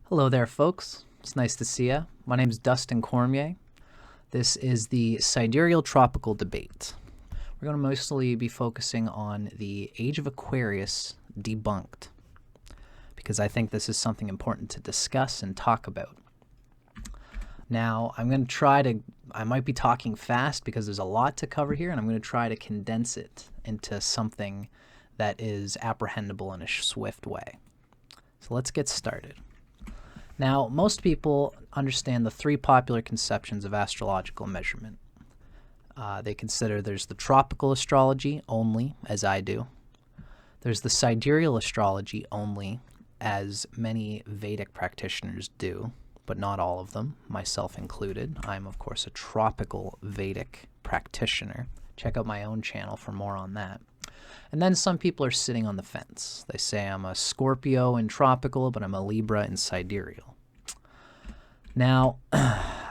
Hello there, folks. It's nice to see you. My name is Dustin Cormier. This is the Sidereal Tropical debate. We're going to mostly be focusing on the Age of Aquarius Debunked, because I think this is something important to discuss and talk about. Now, I might be talking fast because there's a lot to cover here, and I'm going to try to condense it into something that is apprehendable in a swift way. So let's get started. Now, most people understand the three popular conceptions of astrological measurement. They consider there's the tropical astrology only, as I do. There's the sidereal astrology only, as many Vedic practitioners do, but not all of them, myself included. I'm, of course, a tropical Vedic practitioner. Check out my own channel for more on that. And then some people are sitting on the fence. They say I'm a Scorpio in tropical, but I'm a Libra in sidereal. Now,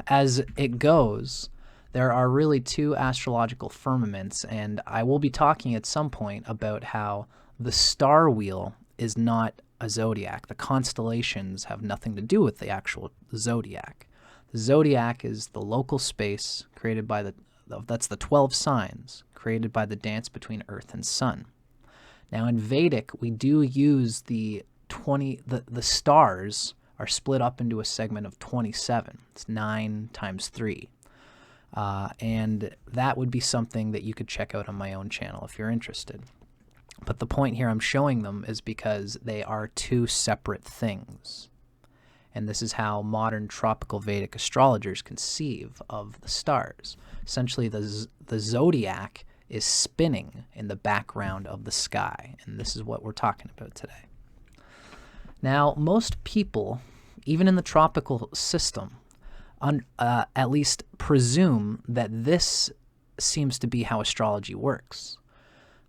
as it goes, there are really two astrological firmaments, and I will be talking at some point about how the star wheel is not a zodiac. The constellations have nothing to do with the actual zodiac. The zodiac is the local space created by that's the 12 signs created by the dance between Earth and Sun. Now in Vedic, we do use the stars are split up into a segment of 27. It's 9 times 3. And that would be something that you could check out on my own channel if you're interested. But the point here I'm showing them is because they are two separate things. And this is how modern tropical Vedic astrologers conceive of the stars. Essentially, the zodiac is spinning in the background of the sky, and this is what we're talking about today. Now, most people, even in the tropical system, at least presume that this seems to be how astrology works.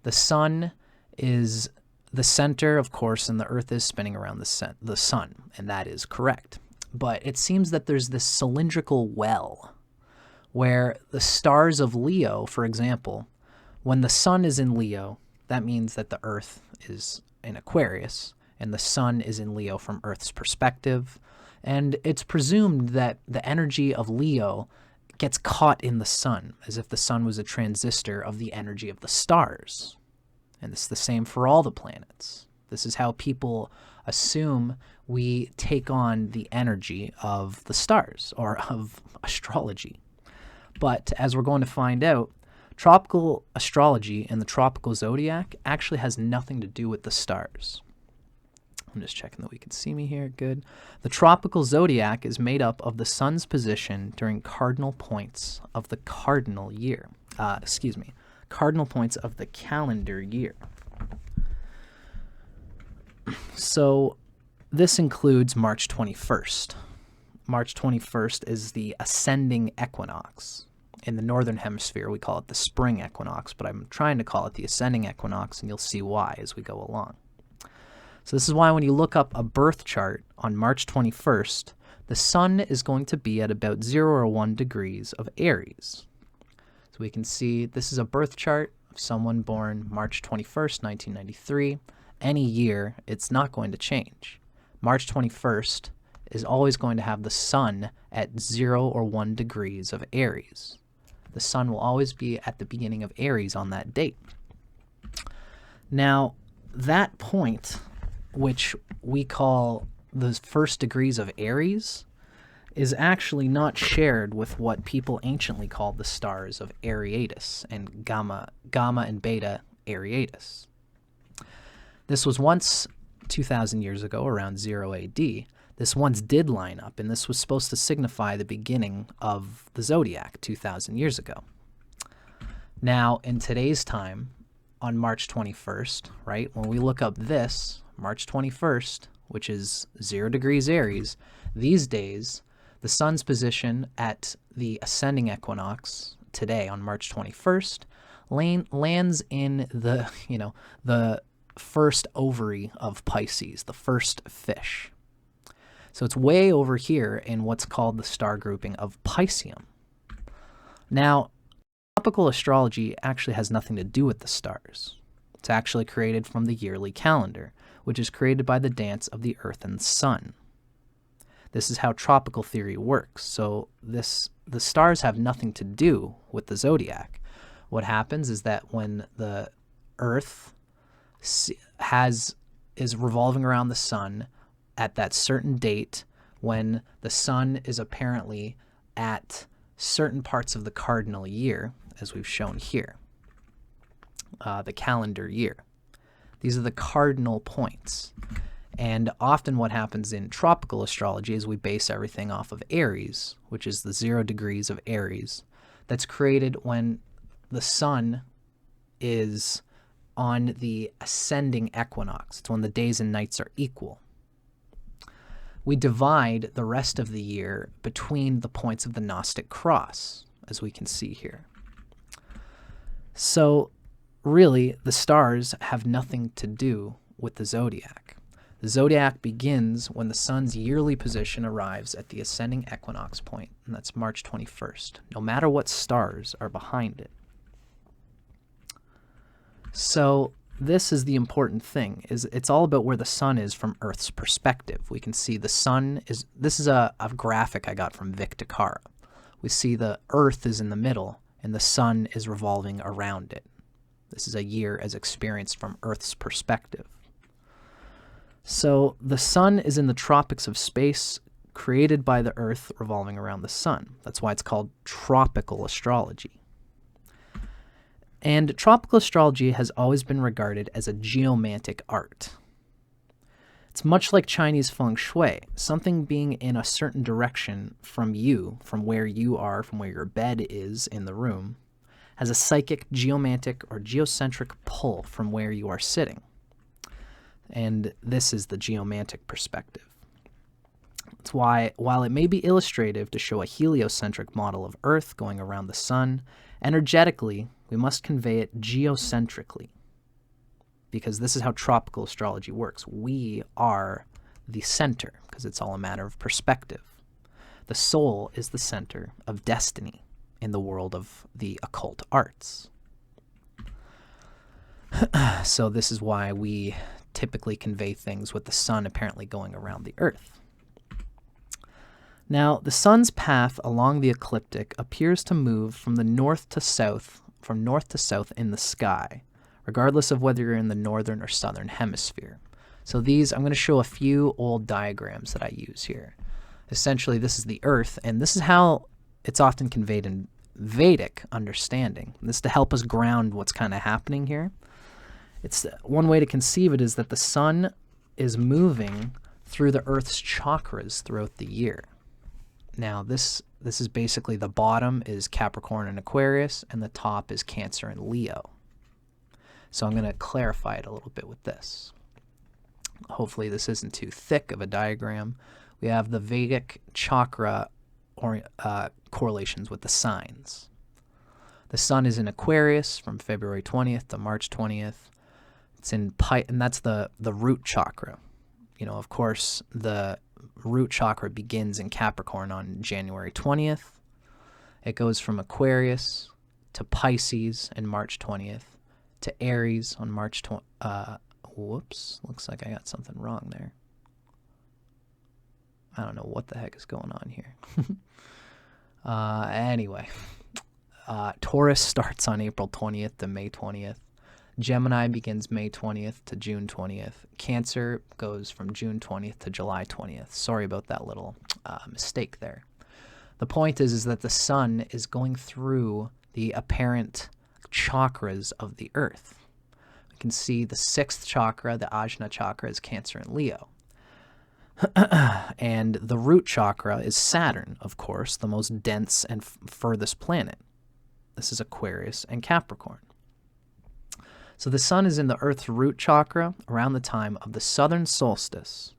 The sun is the center, of course, and the Earth is spinning around the sun, and that is correct. But it seems that there's this cylindrical well where the stars of Leo, for example, when the sun is in Leo, that means that the Earth is in Aquarius, and the sun is in Leo from Earth's perspective. And it's presumed that the energy of Leo gets caught in the sun, as if the sun was a transistor of the energy of the stars. And it's the same for all the planets. This is how people assume we take on the energy of the stars, or of astrology. But as we're going to find out, tropical astrology and the tropical zodiac actually has nothing to do with the stars. I'm just checking that we can see me here. Good. The tropical zodiac is made up of the sun's position during cardinal points of the cardinal year. Cardinal points of the calendar year. So this includes March 21st. March 21st is the ascending equinox. In the northern hemisphere, we call it the spring equinox, but I'm trying to call it the ascending equinox, and you'll see why as we go along. So this is why when you look up a birth chart on March 21st, the sun is going to be at about 0 or 1 degrees of Aries. So we can see this is a birth chart of someone born March 21st, 1993. Any year, it's not going to change. March 21st is always going to have the sun at 0 or 1 degrees of Aries. The sun will always be at the beginning of Aries on that date. Now, that point, which we call the first degrees of Aries, is actually not shared with what people anciently called the stars of Ariatis and Gamma and Beta Ariatis. This was once 2,000 years ago, around 0 AD. This once did line up, and this was supposed to signify the beginning of the zodiac 2,000 years ago. Now, in today's time, on March 21st, right, when we look up this, March 21st, which is 0 degrees Aries, these days, the sun's position at the ascending equinox today on March 21st lands in the first ovary of Pisces, the first fish. So it's way over here in what's called the star grouping of Pisceum. Now, tropical astrology actually has nothing to do with the stars. It's actually created from the yearly calendar, which is created by the dance of the Earth and Sun. This is how tropical theory works. So the stars have nothing to do with the zodiac. What happens is that when the Earth is revolving around the sun at that certain date, when the sun is apparently at certain parts of the cardinal year, as we've shown here, the calendar year. These are the cardinal points. And often what happens in tropical astrology is we base everything off of Aries, which is the 0 degrees of Aries. That's created when the sun is on the ascending equinox. It's when the days and nights are equal. We divide the rest of the year between the points of the Gnostic cross, as we can see here. So really, the stars have nothing to do with the zodiac. The zodiac begins when the sun's yearly position arrives at the ascending equinox point, and that's March 21st, no matter what stars are behind it. So this is the important thing, is it's all about where the sun is from Earth's perspective. We can see the sun is, this is a graphic I got from Vic DeCara. We see the Earth is in the middle, and the sun is revolving around it. This is a year as experienced from Earth's perspective. So the sun is in the tropics of space, created by the Earth revolving around the sun. That's why it's called tropical astrology. And tropical astrology has always been regarded as a geomantic art. It's much like Chinese feng shui, something being in a certain direction from you, from where you are, from where your bed is in the room, has a psychic, geomantic, or geocentric pull from where you are sitting. And this is the geomantic perspective. That's why, while it may be illustrative to show a heliocentric model of Earth going around the sun, energetically, we must convey it geocentrically, because this is how tropical astrology works. We are the center, because it's all a matter of perspective. The soul is the center of destiny in the world of the occult arts. So this is why we typically convey things with the sun apparently going around the Earth. Now, the sun's path along the ecliptic appears to move from north to south in the sky, regardless of whether you're in the northern or southern hemisphere. So these, I'm going to show a few old diagrams that I use here. Essentially, this is the Earth, and this is how it's often conveyed in Vedic understanding. This is to help us ground what's kind of happening here. It's one way to conceive it is that the sun is moving through the Earth's chakras throughout the year. Now, this is basically the bottom is Capricorn and Aquarius, and the top is Cancer and Leo. So I'm going to clarify it a little bit with this. Hopefully this isn't too thick of a diagram. We have the Vedic chakra correlations with the signs. The sun is in Aquarius from February 20th to March 20th. It's in and that's the root chakra. You know, of course, the root chakra begins in Capricorn on January 20th. It goes from Aquarius to Pisces on March 20th to Aries on March 20th. Whoops, looks like I got something wrong there. I don't know what the heck is going on here. Anyway, Taurus starts on April 20th to May 20th. Gemini begins May 20th to June 20th. Cancer goes from June 20th to July 20th. Sorry about that little mistake there. The point is that the sun is going through the apparent chakras of the Earth. We can see the 6th chakra, the Ajna chakra, is Cancer and Leo. And the root chakra is Saturn, of course, the most dense and furthest planet. This is Aquarius and Capricorn. So the sun is in the Earth's root chakra around the time of the southern solstice,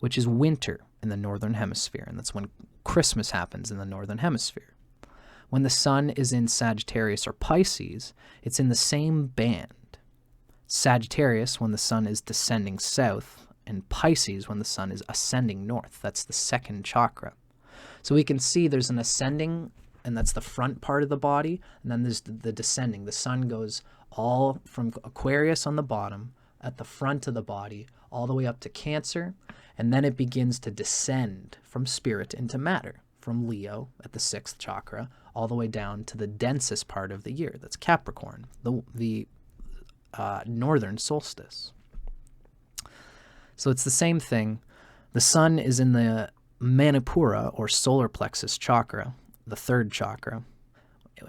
which is winter in the northern hemisphere, and that's when Christmas happens in the northern hemisphere. When the sun is in Sagittarius or Pisces, it's in the same band. Sagittarius when the sun is descending south, and Pisces when the sun is ascending north. That's the 2nd chakra. So we can see there's an ascending, and that's the front part of the body, and then there's the descending. The sun goes all from Aquarius on the bottom, at the front of the body, all the way up to Cancer, And then it begins to descend from spirit into matter, from Leo at the 6th chakra, all the way down to the densest part of the year, that's Capricorn, the northern solstice. So it's the same thing. The sun is in the Manipura, or solar plexus chakra, the 3rd chakra,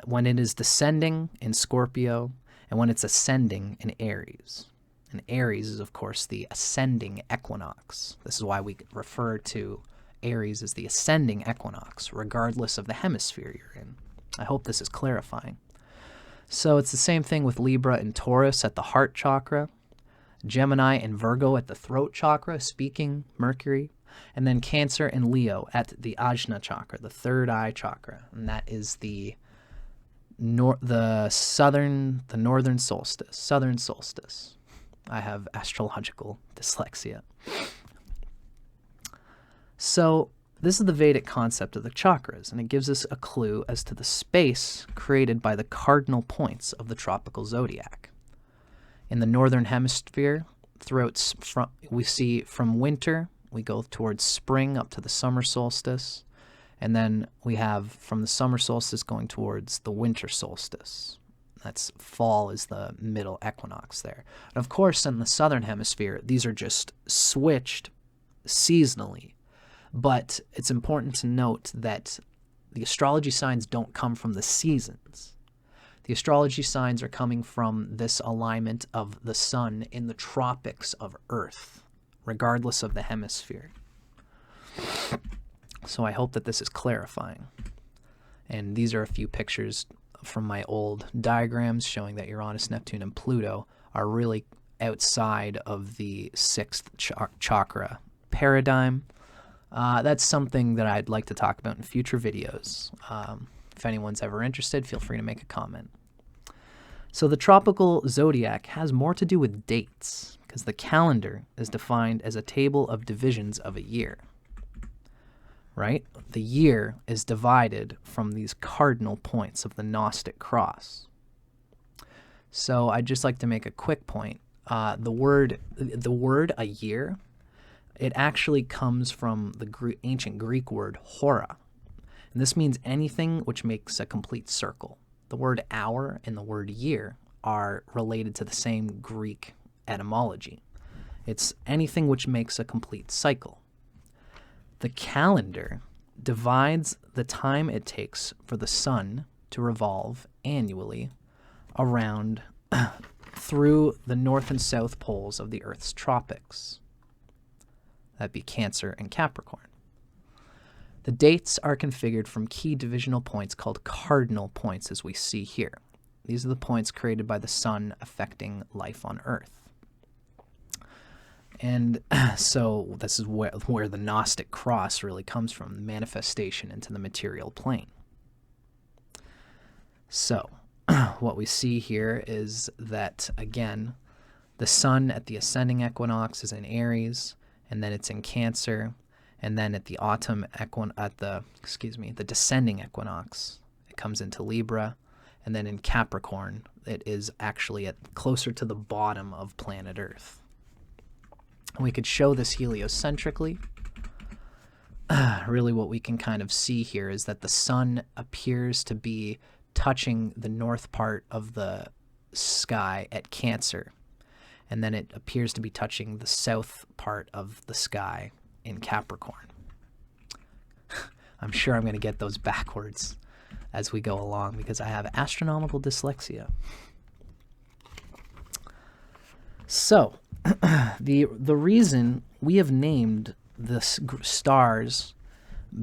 when it is descending in Scorpio and when it's ascending in Aries. And Aries is, of course, the ascending equinox. This is why we refer to Aries as the ascending equinox, regardless of the hemisphere you're in. I hope this is clarifying. So it's the same thing with Libra and Taurus at the heart chakra, Gemini and Virgo at the throat chakra, speaking, Mercury, and then Cancer and Leo at the Ajna chakra, the 3rd eye chakra, and that is the northern solstice, southern solstice. I have astrological dyslexia. So this is the Vedic concept of the chakras, and it gives us a clue as to the space created by the cardinal points of the tropical zodiac. In the northern hemisphere, we see from winter, we go towards spring up to the summer solstice, and then we have from the summer solstice going towards the winter solstice. That's fall is the middle equinox there. And of course, in the southern hemisphere, these are just switched seasonally. But it's important to note that the astrology signs don't come from the seasons. The astrology signs are coming from this alignment of the sun in the tropics of Earth, regardless of the hemisphere. So I hope that this is clarifying. And these are a few pictures from my old diagrams showing that Uranus, Neptune, and Pluto are really outside of the 6th chakra paradigm. That's something that I'd like to talk about in future videos. If anyone's ever interested, feel free to make a comment. So the tropical zodiac has more to do with dates, because the calendar is defined as a table of divisions of a year. Right? The year is divided from these cardinal points of the Gnostic cross. So I'd just like to make a quick point. The word a year, it actually comes from the ancient Greek word hora. And this means anything which makes a complete circle. The word hour and the word year are related to the same Greek etymology. It's anything which makes a complete cycle. The calendar divides the time it takes for the sun to revolve annually around through the north and south poles of the Earth's tropics. That'd be Cancer and Capricorn. The dates are configured from key divisional points called cardinal points, as we see here. These are the points created by the sun affecting life on Earth. And so this is where the Gnostic cross really comes from, the manifestation into the material plane. So what we see here is that, again, the sun at the ascending equinox is in Aries, and then it's in Cancer, and then at the the descending equinox, it comes into Libra, and then in Capricorn, it is actually closer to the bottom of planet Earth. And we could show this heliocentrically. Really what we can kind of see here is that the sun appears to be touching the north part of the sky at Cancer, and then it appears to be touching the south part of the sky in Capricorn. I'm sure I'm going to get those backwards as we go along because I have astronomical dyslexia. So, the reason we have named the stars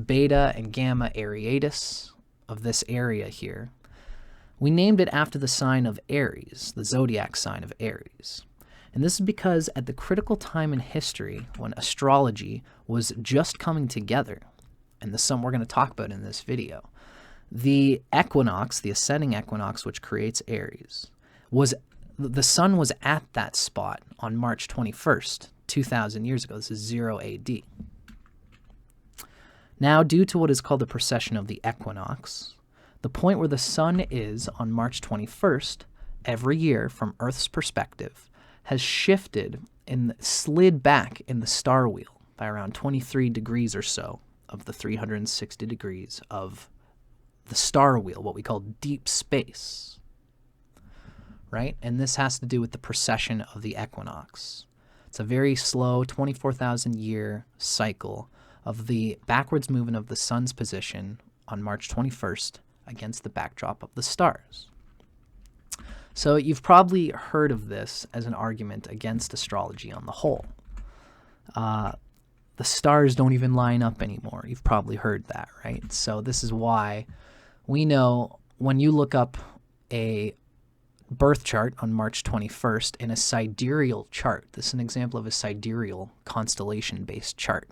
Beta and Gamma Ariatis of this area here, we named it after the sign of Aries, the zodiac sign of Aries. And this is because at the critical time in history when astrology was just coming together, and this is something we're going to talk about in this video, the equinox, the ascending equinox, which creates Aries, the sun was at that spot on March 21st, 2,000 years ago. This is 0 AD. Now, due to what is called the precession of the equinox, the point where the sun is on March 21st every year from Earth's perspective has shifted and slid back in the star wheel. by around 23 degrees or so of the 360 degrees of the star wheel, what we call deep space, right? And this has to do with the precession of the equinox. It's a very slow 24,000-year cycle of the backwards movement of the sun's position on March 21st against the backdrop of the stars. So you've probably heard of this as an argument against astrology on the whole. The stars don't even line up anymore. You've probably heard that, right? So this is why we know when you look up a birth chart on March 21st in a sidereal chart, this is an example of a sidereal constellation-based chart.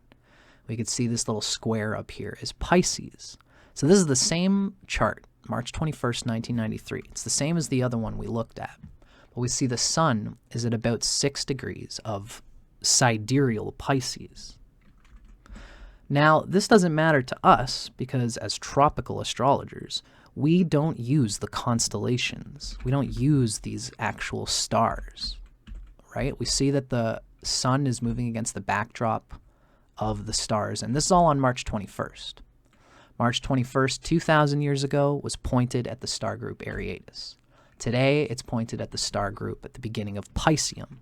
We could see this little square up here is Pisces. So this is the same chart, March 21st, 1993. It's the same as the other one we looked at. But we see the sun is at about 6 degrees of sidereal Pisces. Now, this doesn't matter to us because as tropical astrologers, we don't use the constellations. We don't use these actual stars, right? We see that the sun is moving against the backdrop of the stars, and this is all on March 21st. March 21st, 2,000 years ago, was pointed at the star group Aries. Today, it's pointed at the star group at the beginning of Pisceum.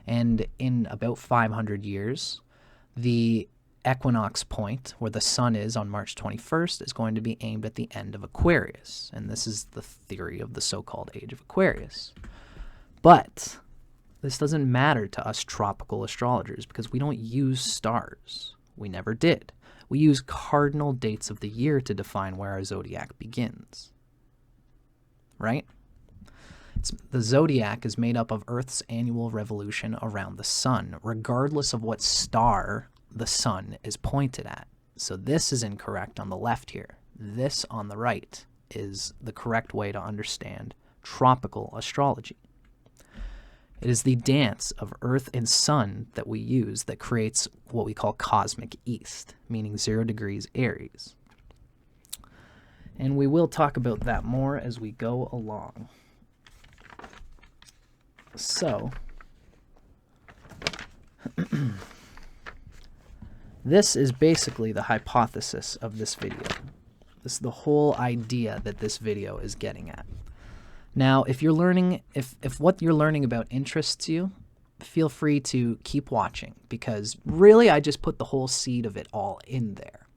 And in about 500 years, the equinox point, where the sun is on March 21st, is going to be aimed at the end of Aquarius. And this is the theory of the so-called Age of Aquarius. But this doesn't matter to us tropical astrologers because we don't use stars. We never did. We use cardinal dates of the year to define where our zodiac begins. Right? The zodiac is made up of Earth's annual revolution around the sun, regardless of what star the sun is pointed at. So this is incorrect on the left here. This on the right is the correct way to understand tropical astrology. It is the dance of Earth and Sun that we use that creates what we call cosmic east, meaning 0 degrees Aries. And we will talk about that more as we go along. So, this is basically the hypothesis of this video. This is the whole idea that this video is getting at. Now, if you're learning, if what you're learning about interests you, feel free to keep watching because really I just put the whole seed of it all in there.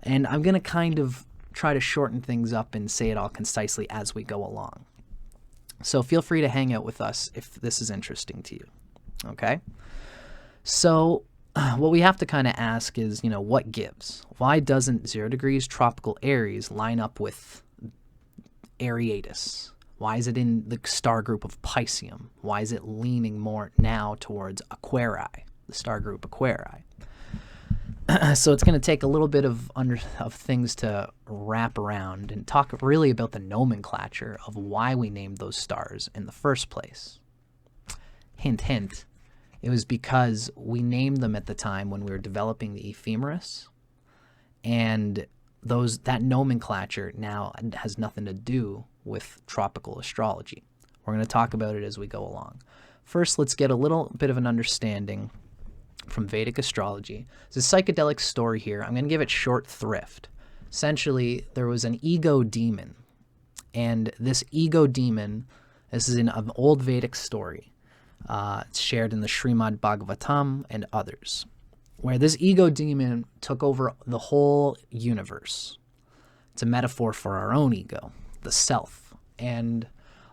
And I'm going to kind of try to shorten things up and say it all concisely as we go along. So feel free to hang out with us if this is interesting to you. Okay? So what we have to kind of ask is, what gives? Why doesn't 0 degrees tropical Aries line up with Ariatus? Why is it in the star group of Pisceum? Why is it leaning more now towards Aquarii, the star group Aquarii? So it's going to take a little bit of things to wrap around and talk really about the nomenclature of why we named those stars in the first place. Hint, hint. It was because we named them at the time when we were developing the ephemeris, and that nomenclature now has nothing to do with tropical astrology. We're going to talk about it as we go along. First, let's get a little bit of an understanding from Vedic astrology. It's a psychedelic story here. I'm going to give it short thrift. Essentially, there was an ego demon, and this ego demon, this is in an old Vedic story. It's shared in the Srimad Bhagavatam and others, where this ego demon took over the whole universe. It's a metaphor for our own ego, the self. And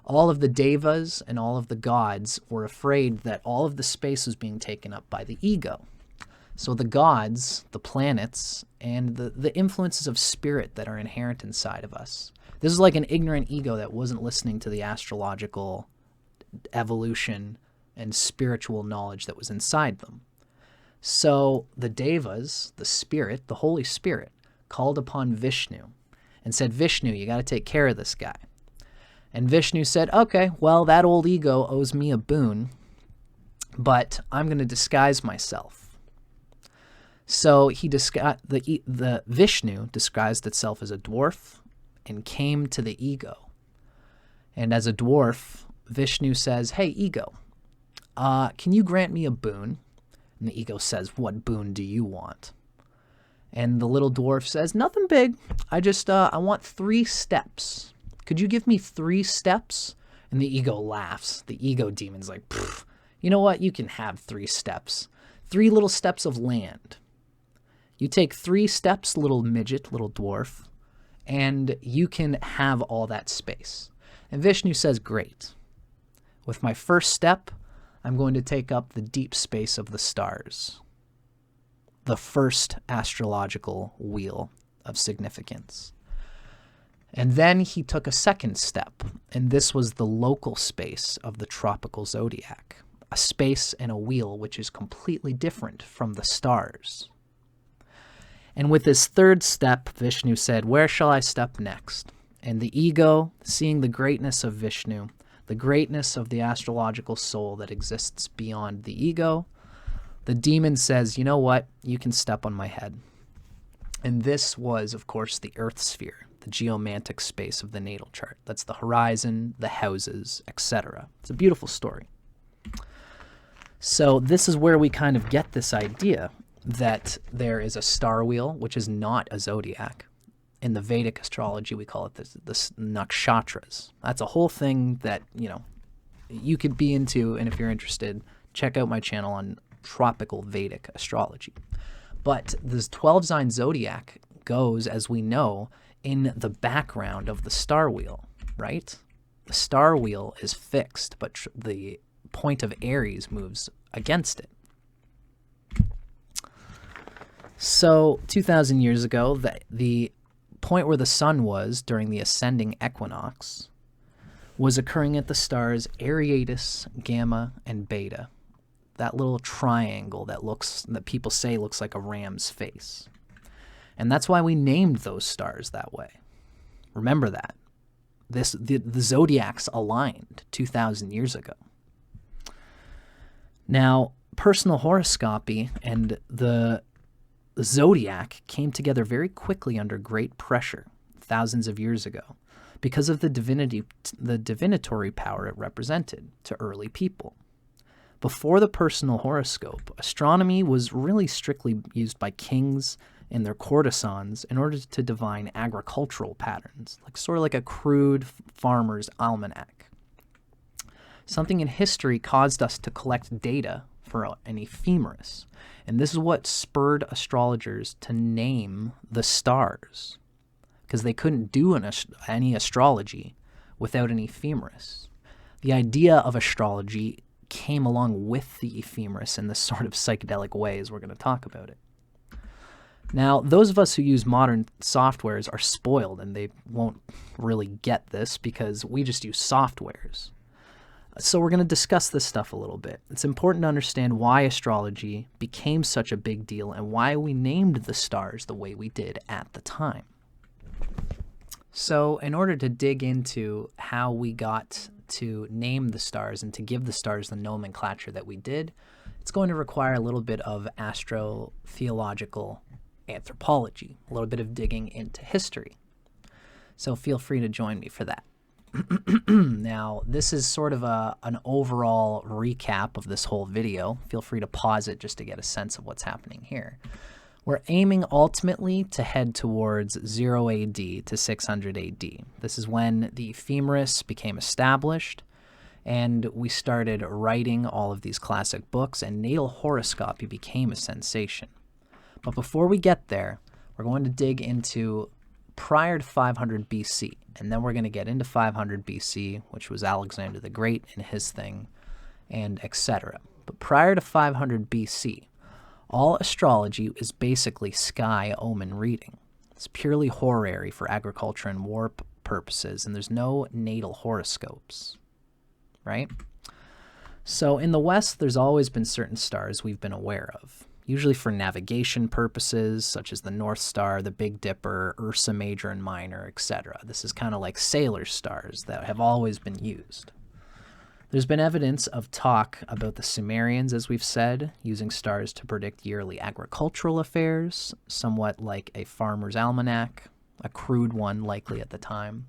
all of the devas and all of the gods were afraid that all of the space was being taken up by the ego. So the gods, the planets, and the influences of spirit that are inherent inside of us. This is like an ignorant ego that wasn't listening to the astrological evolution and spiritual knowledge that was inside them. So the devas, the spirit, the Holy Spirit, called upon Vishnu and said, Vishnu, you got to take care of this guy. And Vishnu said, okay, well, that old ego owes me a boon, but I'm going to disguise myself. So the Vishnu disguised itself as a dwarf and came to the ego. And as a dwarf, Vishnu says, hey, ego, can you grant me a boon And the ego says, what boon do you want? And the little dwarf says, nothing big. I want 3 steps. Could you give me 3 steps? And the ego laughs. The ego demon's like, you know what? You can have 3 steps. 3 little steps of land. You take 3 steps, little midget, little dwarf, and you can have all that space. And Vishnu says, great. With my first step, I'm going to take up the deep space of the stars. The first astrological wheel of significance. And then he took a second step, and this was the local space of the tropical zodiac, a space and a wheel which is completely different from the stars. And with his third step, Vishnu said, where shall I step next? And the ego, seeing the greatness of Vishnu, the greatness of the astrological soul that exists beyond the ego, the demon says, you know what? You can step on my head. And this was, of course, the earth sphere, the geomantic space of the natal chart. That's the horizon, the houses, etc. It's a beautiful story. So this is where we kind of get this idea that there is a star wheel, which is not a zodiac. In the Vedic astrology, we call it the nakshatras. That's a whole thing that, you could be into, and if you're interested, check out my channel on Tropical Vedic Astrology. But this 12-sign zodiac goes, as we know, in the background of the star wheel, right? The star wheel is fixed, but the point of Aries moves against it. So 2,000 years ago, the point where the sun was during the ascending equinox was occurring at the stars Ariatis, Gamma, and Beta. That little triangle that people say looks like a ram's face. And that's why we named those stars that way. Remember that. The zodiacs aligned 2,000 years ago. Now, personal horoscopy and the zodiac came together very quickly under great pressure thousands of years ago because of the divinatory power it represented to early people. Before the personal horoscope, astronomy was really strictly used by kings and their courtesans in order to divine agricultural patterns, sort of like a crude farmer's almanac. Something in history caused us to collect data for an ephemeris, and this is what spurred astrologers to name the stars, because they couldn't do any astrology without an ephemeris. The idea of astrology came along with the ephemeris in this sort of psychedelic way, as we're going to talk about it. Now, those of us who use modern softwares are spoiled, and they won't really get this because we just use softwares. So we're going to discuss this stuff a little bit. It's important to understand why astrology became such a big deal and why we named the stars the way we did at the time. So in order to dig into how we got to name the stars and to give the stars the nomenclature that we did, it's going to require a little bit of astrotheological anthropology, a little bit of digging into history. So feel free to join me for that. Now, this is sort of an overall recap of this whole video. Feel free to pause it just to get a sense of what's happening here. We're aiming ultimately to head towards 0 AD to 600 AD. This is when the ephemeris became established, and we started writing all of these classic books, and natal horoscopy became a sensation. But before we get there, we're going to dig into prior to 500 BC, and then we're going to get into 500 BC, which was Alexander the Great and his thing, and etc. But prior to 500 BC, all astrology is basically sky omen reading. It's purely horary for agriculture and war purposes, and there's no natal horoscopes, right? So in the West, there's always been certain stars we've been aware of, usually for navigation purposes, such as the North Star, the Big Dipper, Ursa Major and Minor, etc. This is kind of like sailor stars that have always been used. There's been evidence of talk about the Sumerians, as we've said, using stars to predict yearly agricultural affairs, somewhat like a farmer's almanac, a crude one likely at the time.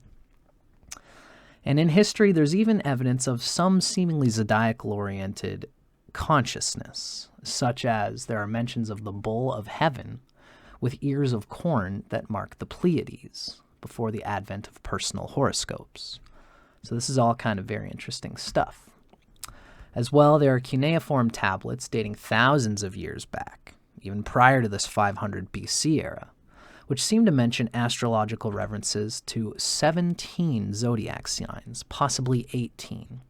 And in history, there's even evidence of some seemingly zodiacal-oriented consciousness, such as there are mentions of the bull of heaven with ears of corn that mark the Pleiades before the advent of personal horoscopes. So this is all kind of very interesting stuff. As well, there are cuneiform tablets dating thousands of years back, even prior to this 500 BC era, which seem to mention astrological references to 17 zodiac signs, possibly 18.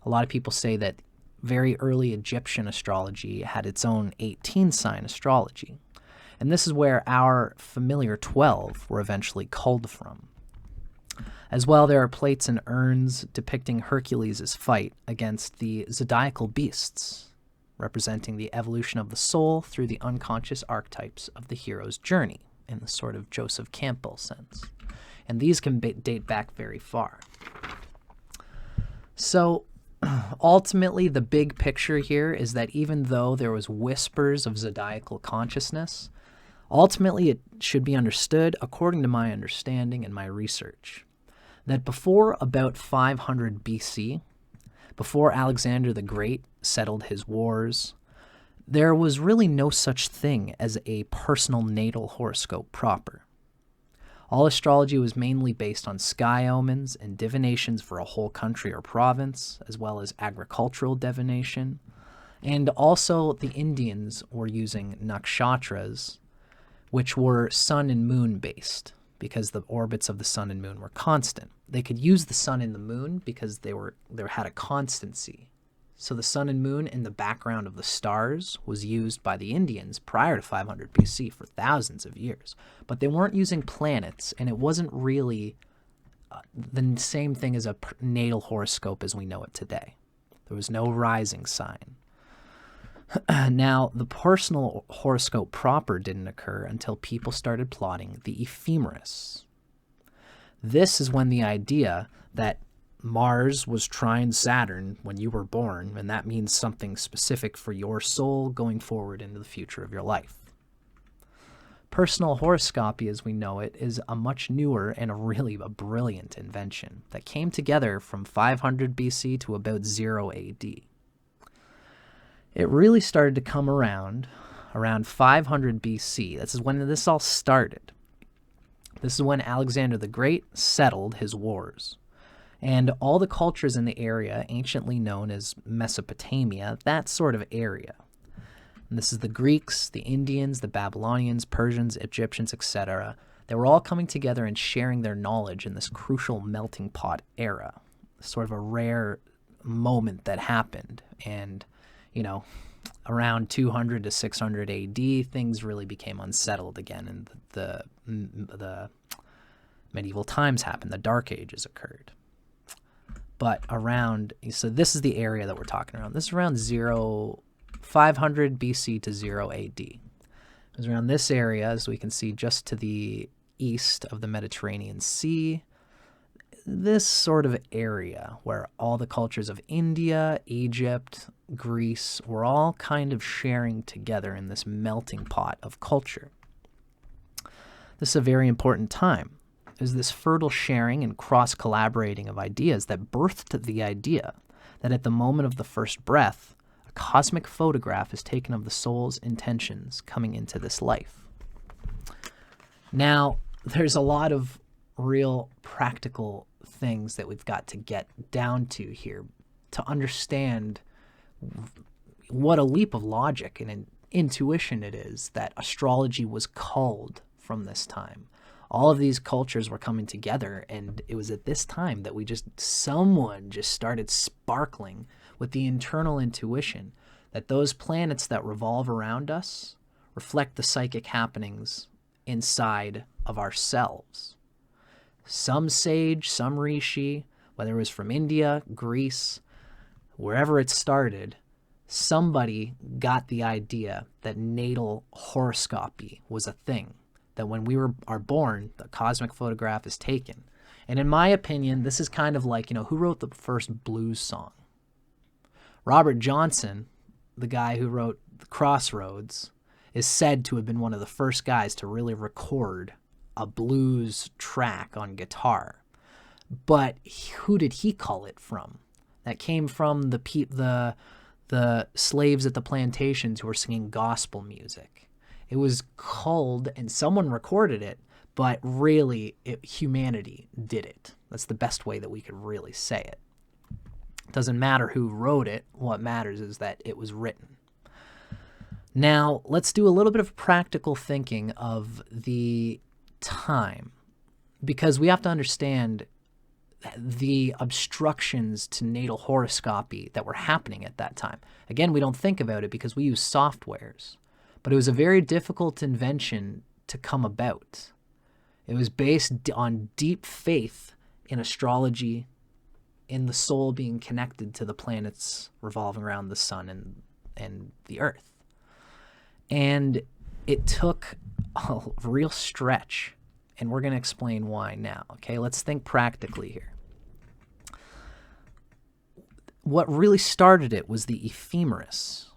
A lot of people say that very early Egyptian astrology had its own 18-sign astrology. And this is where our familiar 12 were eventually culled from. As well, there are plates and urns depicting Hercules' fight against the zodiacal beasts, representing the evolution of the soul through the unconscious archetypes of the hero's journey, in the sort of Joseph Campbell sense. And these can date back very far. So, ultimately, the big picture here is that even though there was whispers of zodiacal consciousness, ultimately it should be understood, according to my understanding and my research, that before about 500 BC, before Alexander the Great settled his wars, there was really no such thing as a personal natal horoscope proper. All astrology was mainly based on sky omens and divinations for a whole country or province, as well as agricultural divination. And also the Indians were using nakshatras, which were sun and moon based, because the orbits of the sun and moon were constant. They could use the sun and the moon because they had a constancy. So the sun and moon in the background of the stars was used by the Indians prior to 500 BC for thousands of years. But they weren't using planets, and it wasn't really the same thing as a natal horoscope as we know it today. There was no rising sign. Now, the personal horoscope proper didn't occur until people started plotting the ephemeris. This is when the idea that Mars was trine Saturn when you were born, and that means something specific for your soul going forward into the future of your life. Personal horoscopy, as we know it, is a much newer and a brilliant invention that came together from 500 BC to about 0 AD. It really started to come around 500 BC. This is when this all started. This is when Alexander the Great settled his wars. And all the cultures in the area, anciently known as Mesopotamia, that sort of area. And this is the Greeks, the Indians, the Babylonians, Persians, Egyptians, etc. They were all coming together and sharing their knowledge in this crucial melting pot era. Sort of a rare moment that happened. And, you know, around 200 to 600 AD, things really became unsettled again, and the medieval times happened. The Dark Ages occurred. But so this is the area that we're talking around. This is around 500 BC to 0 AD. It was around this area, as we can see just to the east of the Mediterranean Sea. This sort of area where all the cultures of India, Egypt, Greece were all kind of sharing together in this melting pot of culture. This is a very important time. Is this fertile sharing and cross-collaborating of ideas that birthed the idea that at the moment of the first breath, a cosmic photograph is taken of the soul's intentions coming into this life. Now, there's a lot of real practical things that we've got to get down to here to understand what a leap of logic and intuition it is that astrology was culled from this time. All of these cultures were coming together, and it was at this time that someone just started sparkling with the internal intuition that those planets that revolve around us reflect the psychic happenings inside of ourselves. Some sage, some rishi, whether it was from India, Greece, wherever it started, somebody got the idea that natal horoscopy was a thing. That when we are born, the cosmic photograph is taken. And in my opinion, this is kind of like, who wrote the first blues song? Robert Johnson, the guy who wrote The Crossroads, is said to have been one of the first guys to really record a blues track on guitar. But who did he call it from? That came from the the slaves at the plantations who were singing gospel music. It was culled, and someone recorded it, but really humanity did it. That's the best way that we could really say it. It doesn't matter who wrote it. What matters is that it was written. Now, let's do a little bit of practical thinking of the time, because we have to understand the obstructions to natal horoscopy that were happening at that time. Again, we don't think about it because we use softwares, but it was a very difficult invention to come about. It was based on deep faith in astrology, in the soul being connected to the planets revolving around the sun and the earth. And it took a real stretch, and we're going to explain why now. Okay, let's think practically here. What really started it was the ephemeris.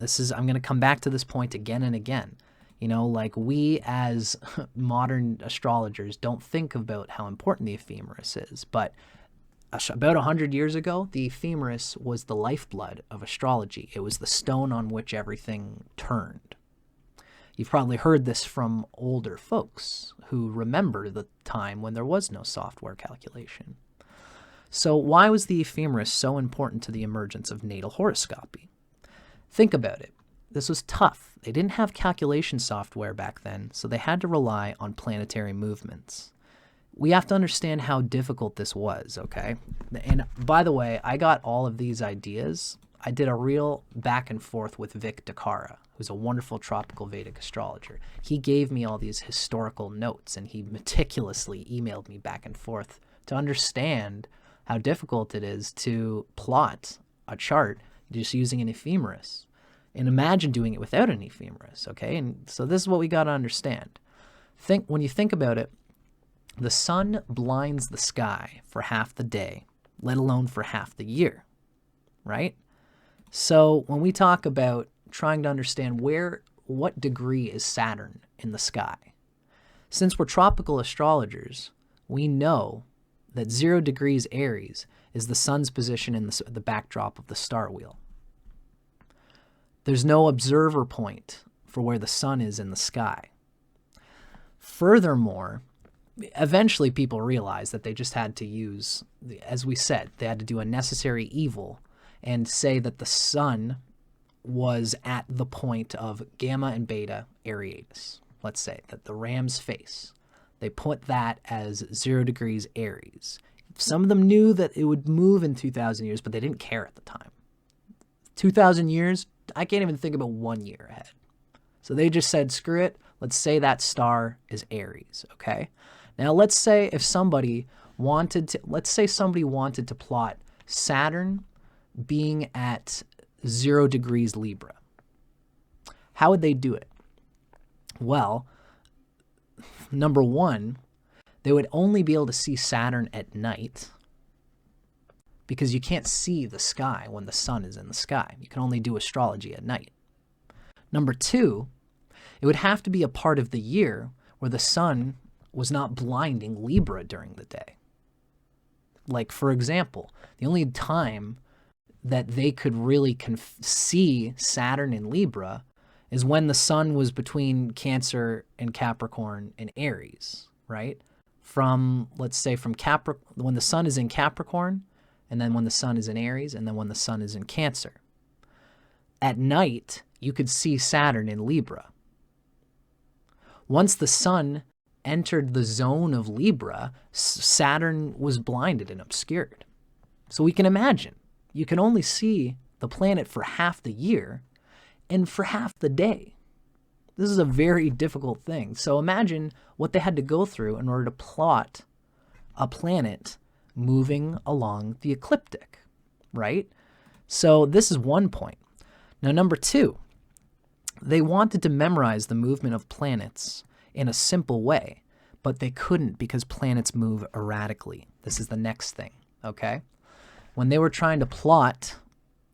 I'm going to come back to this point again and again. You know, like we as modern astrologers don't think about how important the ephemeris is, but about 100 years ago, the ephemeris was the lifeblood of astrology. It was the stone on which everything turned. You've probably heard this from older folks who remember the time when there was no software calculation. So why was the ephemeris so important to the emergence of natal horoscopy? Think about it. This was tough. They didn't have calculation software back then, so they had to rely on planetary movements. We have to understand how difficult this was, okay? And by the way, I got all of these ideas. I did a real back and forth with Vic DeCara, who's a wonderful tropical Vedic astrologer. He gave me all these historical notes, and he meticulously emailed me back and forth to understand how difficult it is to plot a chart just using an ephemeris. And imagine doing it without an ephemeris, okay? And so this is what we got to understand. When you think about it, the sun blinds the sky for half the day, let alone for half the year, right? So when we talk about trying to understand what degree is Saturn in the sky, since we're tropical astrologers, we know that 0 degrees Aries is the sun's position in the backdrop of the star wheel. There's no observer point for where the sun is in the sky. Furthermore, eventually people realized that they just had to use, as we said, they had to do a necessary evil and say that the sun was at the point of Gamma and Beta Ariatis. Let's say that the ram's face, they put that as 0 degrees Aries. Some of them knew that it would move in 2,000 years, but they didn't care at the time. 2,000 years, I can't even think about 1 year ahead. So they just said, screw it, let's say that star is Aries, okay? Now let's say somebody wanted to plot Saturn being at 0 degrees Libra. How would they do it? Well, number one, they would only be able to see Saturn at night because you can't see the sky when the sun is in the sky. You can only do astrology at night. Number two, it would have to be a part of the year where the sun was not blinding Libra during the day. Like, for example, the only time that they could really see Saturn in Libra is when the sun was between Cancer and Capricorn and Aries, right? Let's say from Capricorn, when the sun is in Capricorn, and then when the sun is in Aries, and then when the sun is in Cancer. At night, you could see Saturn in Libra. Once the sun entered the zone of Libra, Saturn was blinded and obscured. So we can imagine, you can only see the planet for half the year and for half the day. This is a very difficult thing. So imagine what they had to go through in order to plot a planet moving along the ecliptic, right? So this is one point. Now, number two, they wanted to memorize the movement of planets in a simple way, but they couldn't because planets move erratically. This is the next thing, okay? When they were trying to plot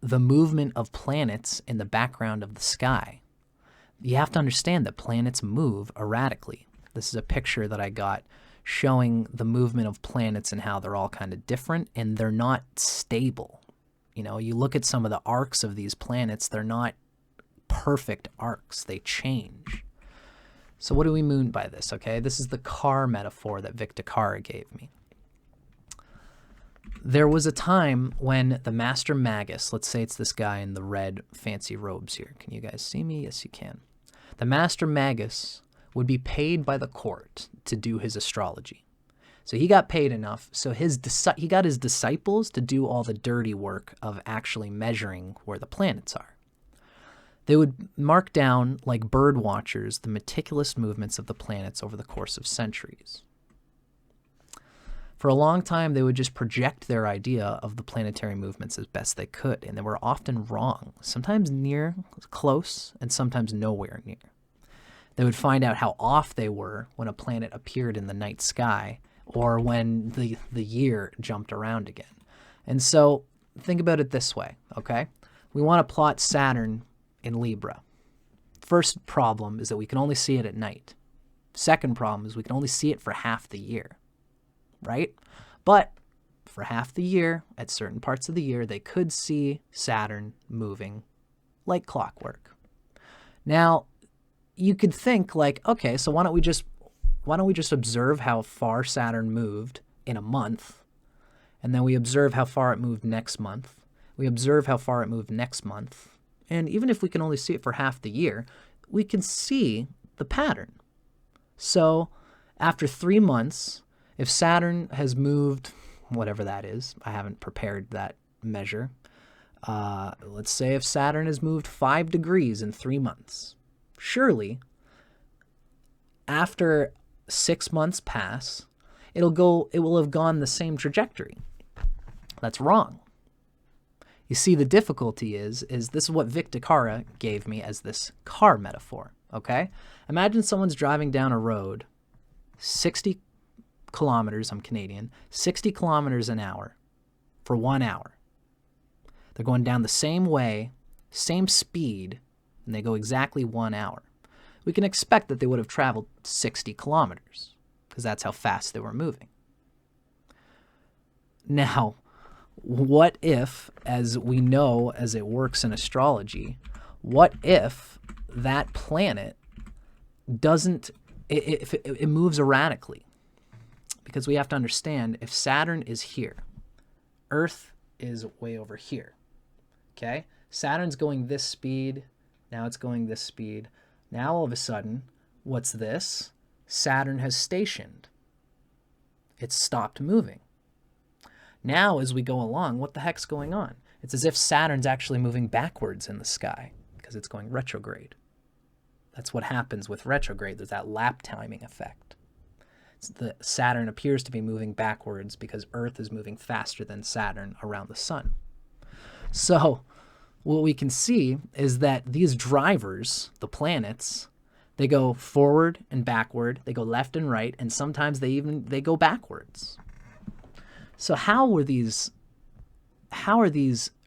the movement of planets in the background of the sky, you have to understand that planets move erratically. This is a picture that I got showing the movement of planets and how they're all kind of different and they're not stable. You know, you look at some of the arcs of these planets, they're not perfect arcs. They change. So what do we mean by this, okay? This is the car metaphor that Victor Carr gave me. There was a time when the Master Magus, let's say it's this guy in the red fancy robes here. Can you guys see me? Yes, you can. The Master Magus would be paid by the court to do his astrology. So he got paid enough, so he got his disciples to do all the dirty work of actually measuring where the planets are. They would mark down, like bird watchers, the meticulous movements of the planets over the course of centuries. For a long time, they would just project their idea of the planetary movements as best they could, and they were often wrong, sometimes near, close, and sometimes nowhere near. They would find out how off they were when a planet appeared in the night sky or when the year jumped around again. And so think about it this way, okay? We want to plot Saturn in Libra. First problem is that we can only see it at night. Second problem is we can only see it for half the year, right? But for half the year, at certain parts of the year, they could see Saturn moving like clockwork. Now, you could think like, okay, so why don't we just observe how far Saturn moved in a month, and then we observe how far it moved next month. We observe how far it moved next month. And even if we can only see it for half the year, we can see the pattern. So after 3 months, if Saturn has moved, whatever that is, I haven't prepared that measure. Let's say if Saturn has moved 5 degrees in 3 months, surely after 6 months pass, it will have gone the same trajectory. That's wrong. You see, the difficulty is this is what Victor Carr gave me as this car metaphor, okay? Imagine someone's driving down a road 60 kilometers, I'm Canadian, 60 kilometers an hour for 1 hour. They're going down the same way, same speed, and they go exactly 1 hour. We can expect that they would have traveled 60 kilometers because that's how fast they were moving. Now, what if, as we know as it works in astrology, what if that planet doesn't, it moves erratically? Because we have to understand, if Saturn is here, Earth is way over here, okay? Saturn's going this speed, now it's going this speed. Now all of a sudden, what's this? Saturn has stationed. It's stopped moving. Now, as we go along, what the heck's going on? It's as if Saturn's actually moving backwards in the sky because it's going retrograde. That's what happens with retrograde. There's that lap timing effect. Saturn appears to be moving backwards because Earth is moving faster than Saturn around the sun. So what we can see is that these drivers, the planets, they go forward and backward, they go left and right, and sometimes they go backwards. So how are these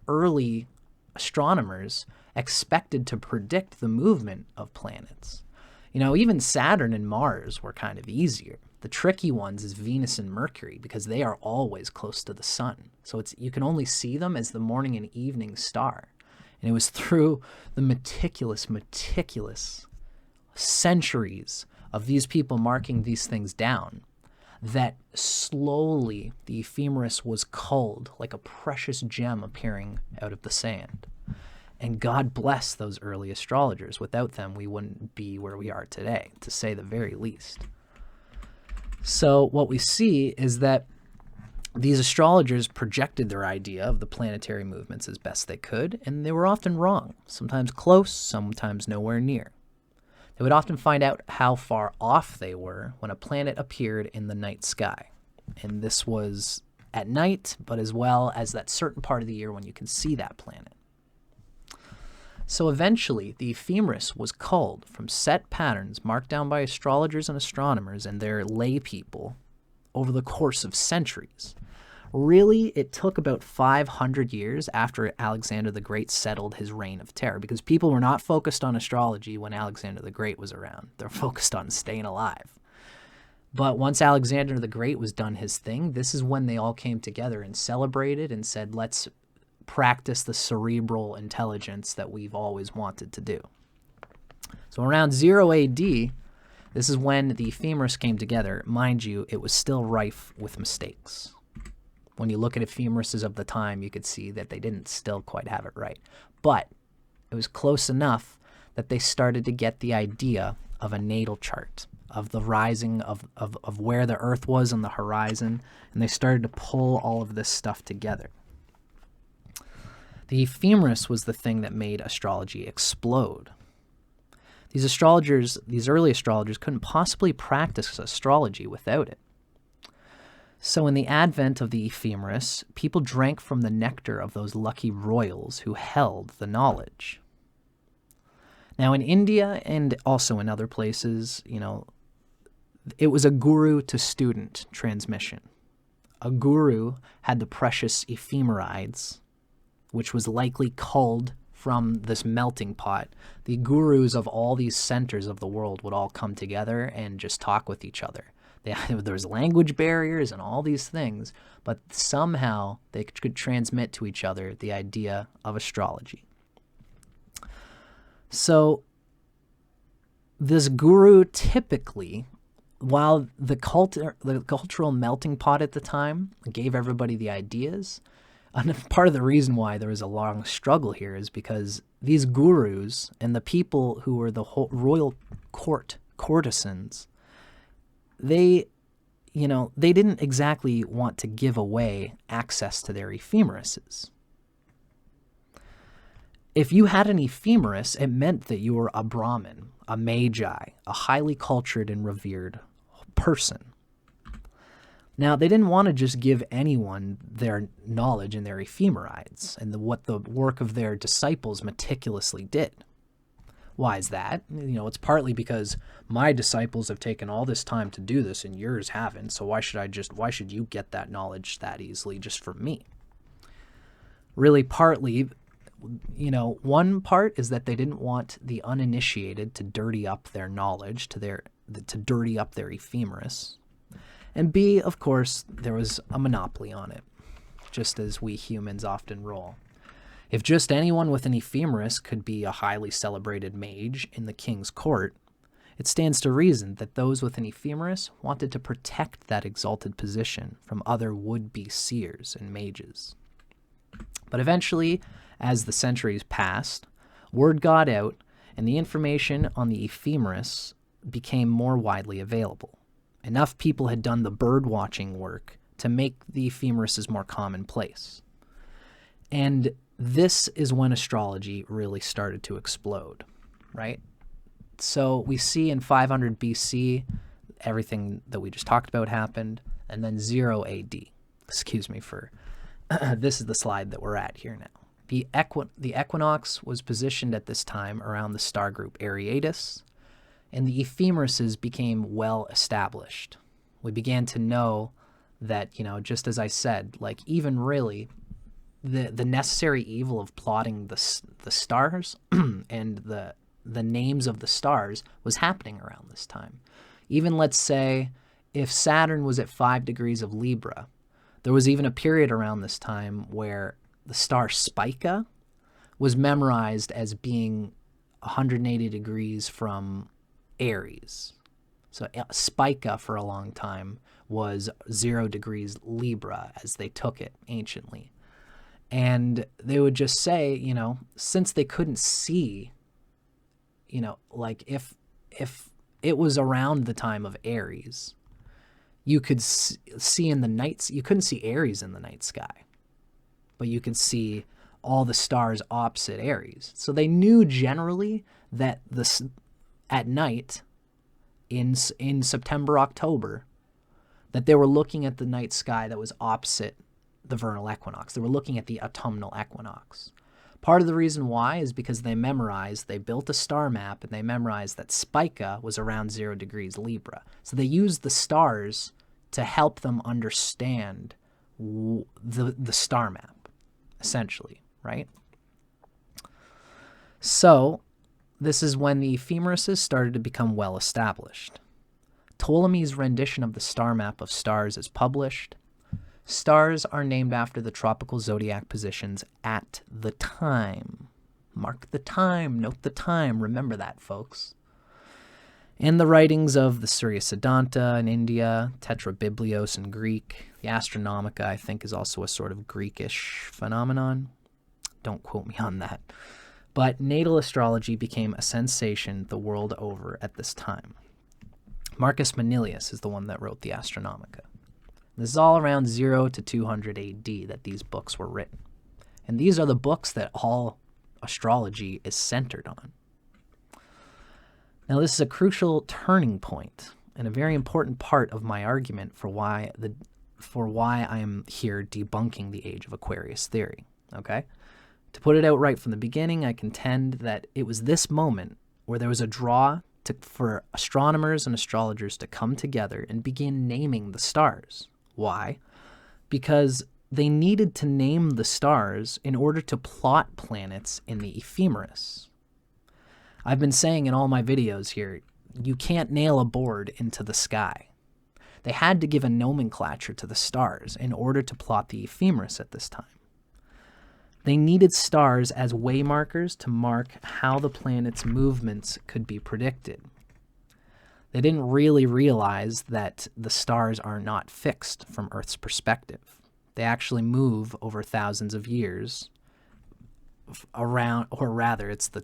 early astronomers expected to predict the movement of planets? You know, even Saturn and Mars were kind of easier. The tricky ones is Venus and Mercury because they are always close to the sun. So you can only see them as the morning and evening star. And it was through the meticulous centuries of these people marking these things down that slowly the ephemeris was culled like a precious gem appearing out of the sand. And God bless those early astrologers. Without them, we wouldn't be where we are today, to say the very least. So what we see is that these astrologers projected their idea of the planetary movements as best they could, and they were often wrong, sometimes close, sometimes nowhere near. They would often find out how far off they were when a planet appeared in the night sky. And this was at night, but as well as that certain part of the year when you can see that planet. So eventually, the ephemeris was culled from set patterns marked down by astrologers and astronomers and their lay people over the course of centuries. Really, it took about 500 years after Alexander the Great settled his reign of terror, because people were not focused on astrology when Alexander the Great was around. They're focused on staying alive. But once Alexander the Great was done his thing, this is when they all came together and celebrated and said, let's practice the cerebral intelligence that we've always wanted to do. So around 0 AD, this is when the ephemeris came together. Mind you, it was still rife with mistakes. When you look at ephemerises of the time, you could see that they didn't still quite have it right. But it was close enough that they started to get the idea of a natal chart, of the rising of where the Earth was on the horizon, and they started to pull all of this stuff together. The ephemeris was the thing that made astrology explode. These early astrologers couldn't possibly practice astrology without it. So in the advent of the ephemeris, people drank from the nectar of those lucky royals who held the knowledge. Now in India and also in other places, it was a guru to student transmission. A guru had the precious ephemerides, which was likely culled from this melting pot. The gurus of all these centers of the world would all come together and just talk with each other. There's language barriers and all these things, but somehow they could transmit to each other the idea of astrology. So this guru typically, while the cultural melting pot at the time gave everybody the ideas, and part of the reason why there was a long struggle here is because these gurus and the people who were the whole royal courtesans, they didn't exactly want to give away access to their ephemerises. If you had an ephemeris, it meant that you were a Brahmin, a magi, a highly cultured and revered person. Now, they didn't want to just give anyone their knowledge and their ephemerides and what the work of their disciples meticulously did. Why is that? It's partly because my disciples have taken all this time to do this and yours haven't, so why should you get that knowledge that easily just from me? Really, partly, one part is that they didn't want the uninitiated to dirty up their knowledge, to dirty up their ephemeris. And B, of course, there was a monopoly on it, just as we humans often roll. If just anyone with an ephemeris could be a highly celebrated mage in the king's court, it stands to reason that those with an ephemeris wanted to protect that exalted position from other would-be seers and mages. But eventually, as the centuries passed, word got out, and the information on the ephemeris became more widely available. Enough people had done the bird-watching work to make the ephemerises more commonplace. And this is when astrology really started to explode, right? So we see in 500 BC, everything that we just talked about happened, and then 0 AD. Excuse me for, this is the slide that we're at here now. The equinox was positioned at this time around the star group Aries, and the ephemerises became well established. We began to know that, just as I said, like even really the necessary evil of plotting the stars and the names of the stars was happening around this time. Even let's say if Saturn was at 5 degrees of Libra, there was even a period around this time where the star Spica was memorized as being 180 degrees from Aries. So Spica for a long time was 0 degrees Libra as they took it anciently. And they would just say, since they couldn't see, like if it was around the time of Aries, you could see in the nights, you couldn't see Aries in the night sky, but you could see all the stars opposite Aries. So they knew generally that at night in September, October, that they were looking at the night sky that was opposite the vernal equinox. They were looking at the autumnal equinox. Part of the reason why is because they built a star map and they memorized that Spica was around 0 degrees Libra. So they used the stars to help them understand the star map, essentially, right? So this is when the ephemerises started to become well established. Ptolemy's rendition of the star map of stars is published. Stars are named after the tropical zodiac positions at the time. Mark the time, note the time, remember that, folks. In the writings of the Surya Siddhanta in India, Tetrabiblios in Greek, the Astronomica, I think, is also a sort of Greekish phenomenon. Don't quote me on that. But natal astrology became a sensation the world over at this time. Marcus Manilius is the one that wrote the Astronomica. This is all around 0 to 200 AD that these books were written. And these are the books that all astrology is centered on. Now, this is a crucial turning point and a very important part of my argument for why I am here debunking the Age of Aquarius theory, okay? To put it out right from the beginning, I contend that it was this moment where there was a draw for astronomers and astrologers to come together and begin naming the stars. Why? Because they needed to name the stars in order to plot planets in the ephemeris. I've been saying in all my videos here, you can't nail a board into the sky. They had to give a nomenclature to the stars in order to plot the ephemeris at this time. They needed stars as waymarkers to mark how the planet's movements could be predicted. They didn't really realize that the stars are not fixed from Earth's perspective. They actually move over thousands of years around, or rather, it's the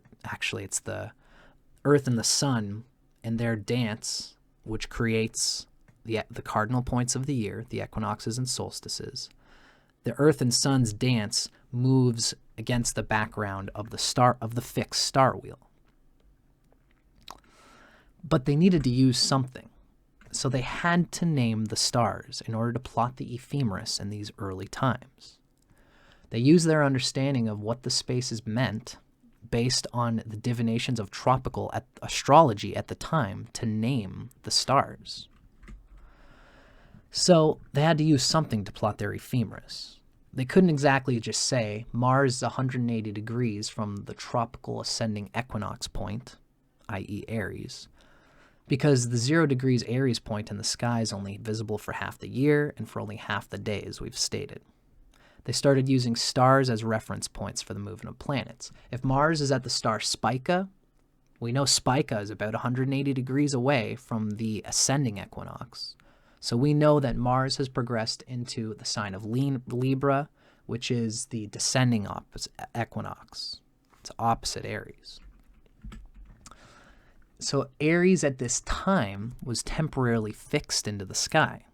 Earth and the Sun and their dance, which creates the cardinal points of the year, the equinoxes and solstices. The Earth and Sun's dance moves against the background of the fixed star wheel. But they needed to use something, so they had to name the stars in order to plot the ephemeris in these early times. They used their understanding of what the spaces meant based on the divinations of tropical astrology at the time to name the stars. So they had to use something to plot their ephemeris. They couldn't exactly just say Mars is 180 degrees from the tropical ascending equinox point, i.e. Aries, because the 0 degrees Aries point in the sky is only visible for half the year and for only half the day, as we've stated. They started using stars as reference points for the movement of planets. If Mars is at the star Spica, we know Spica is about 180 degrees away from the ascending equinox. So we know that Mars has progressed into the sign of Libra, which is the descending equinox. It's opposite Aries. So Aries at this time was temporarily fixed into the sky,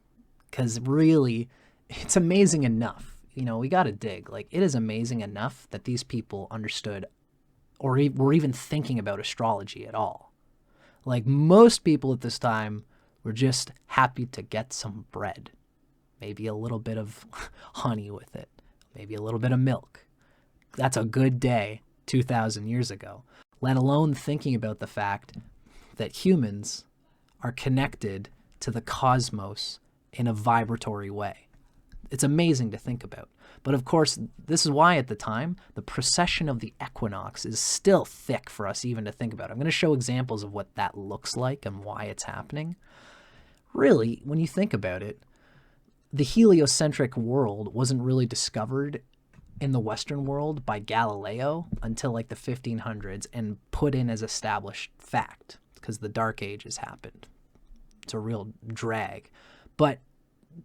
because really, it's amazing enough. You know, we got to dig. Like, it is amazing enough that these people understood or were even thinking about astrology at all. Like, most people at this time were just happy to get some bread, maybe a little bit of honey with it, maybe a little bit of milk. That's a good day 2,000 years ago, let alone thinking about the fact that humans are connected to the cosmos in a vibratory way. It's amazing to think about. But of course, this is why at the time, the procession of the equinox is still thick for us even to think about. I'm going to show examples of what that looks like and why it's happening. Really, when you think about it, the heliocentric world wasn't really discovered in the Western world by Galileo until like the 1500s and put in as established fact, because the Dark Ages happened. It's a real drag. But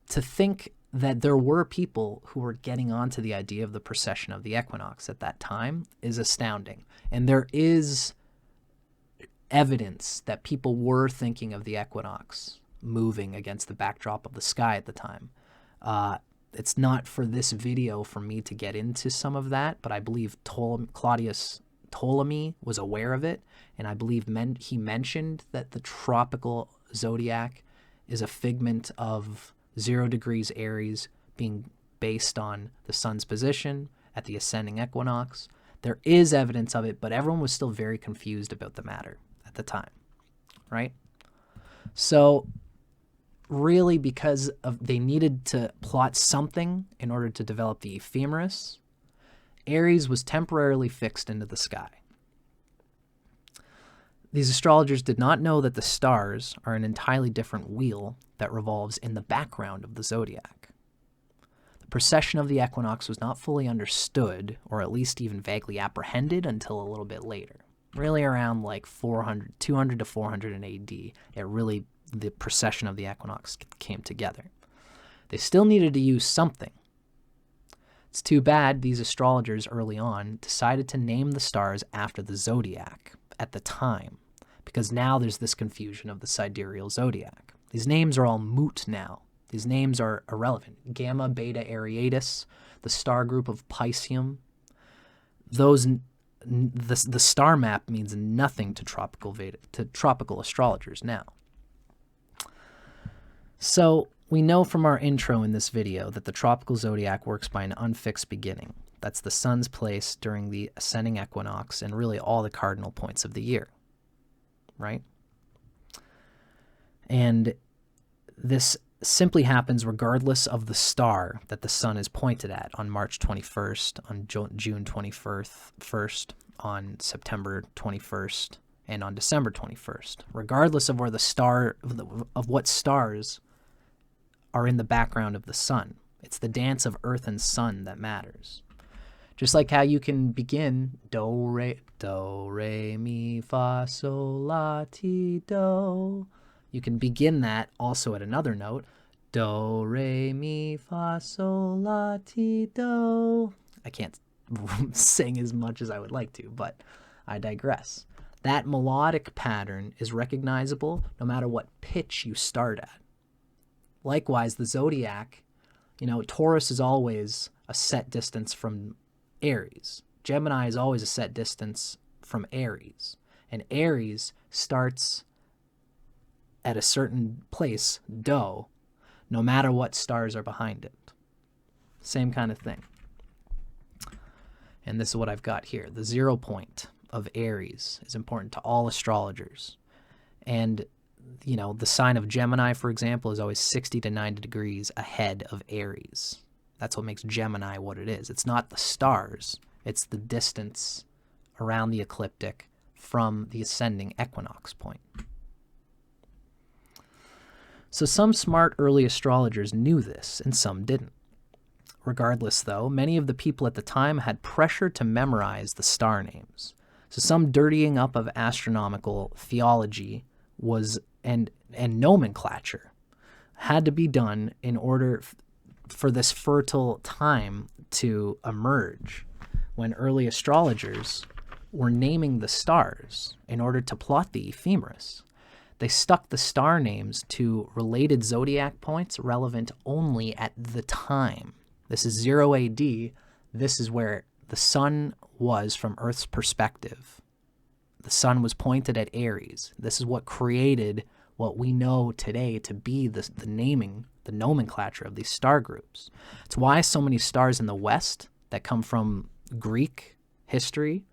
to think that there were people who were getting onto the idea of the precession of the equinox at that time is astounding. And there is evidence that people were thinking of the equinox moving against the backdrop of the sky at the time. It's not for this video for me to get into some of that, but I believe Claudius Ptolemy was aware of it, and I believe he mentioned that the tropical zodiac is a figment of 0 degrees Aries being based on the sun's position at the ascending equinox. There is evidence of it, but everyone was still very confused about the matter at the time, right? So really, because they needed to plot something in order to develop the ephemeris, Aries was temporarily fixed into the sky. These astrologers did not know that the stars are an entirely different wheel that revolves in the background of the zodiac. Precession of the equinox was not fully understood, or at least even vaguely apprehended, until a little bit later. Really around like 200 to 400 in AD, the precession of the equinox came together. They still needed to use something. It's too bad these astrologers early on decided to name the stars after the zodiac at the time, because now there's this confusion of the sidereal zodiac. These names are all moot now. These names are irrelevant. Gamma, Beta, Ariatis, the star group of Pisceum. The star map means nothing to tropical astrologers now. So we know from our intro in this video that the tropical zodiac works by an unfixed beginning. That's the sun's place during the ascending equinox and really all the cardinal points of the year, right? And this simply happens regardless of the star that the sun is pointed at on March 21st, on June 21st, on September 21st, and on December 21st, regardless of where of what stars are in the background of the sun. It's the dance of earth and sun that matters. Just like how you can begin do, re, mi, fa, sol, la, ti, do. You can begin that also at another note. Do, re, mi, fa, sol, la, ti, do. I can't sing as much as I would like to, but I digress. That melodic pattern is recognizable no matter what pitch you start at. Likewise, the zodiac, Taurus is always a set distance from Aries. Gemini is always a set distance from Aries. And Aries starts at a certain place, do, no matter what stars are behind it. Same kind of thing. And this is what I've got here. The 0 point of Aries is important to all astrologers. And, the sign of Gemini, for example, is always 60 to 90 degrees ahead of Aries. That's what makes Gemini what it is. It's not the stars. It's the distance around the ecliptic from the ascending equinox point. So some smart early astrologers knew this, and some didn't. Regardless, though, many of the people at the time had pressure to memorize the star names. So some dirtying up of astronomical theology and nomenclature had to be done in order for this fertile time to emerge, when early astrologers were naming the stars in order to plot the ephemeris. They stuck the star names to related zodiac points relevant only at the time. This is 0 AD. This is where the sun was from Earth's perspective. The sun was pointed at Aries. This is what created what we know today to be the naming, the nomenclature of these star groups. It's why so many stars in the West that come from Greek history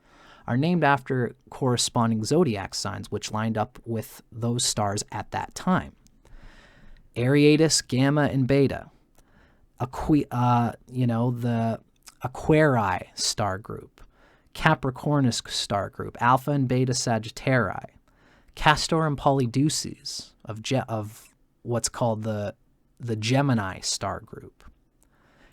are named after corresponding zodiac signs which lined up with those stars at that time. Ariatis, Gamma, and Beta. The Aquarii star group. Capricornus star group. Alpha and Beta Sagittarii. Castor and Polydeuces of what's called the Gemini star group.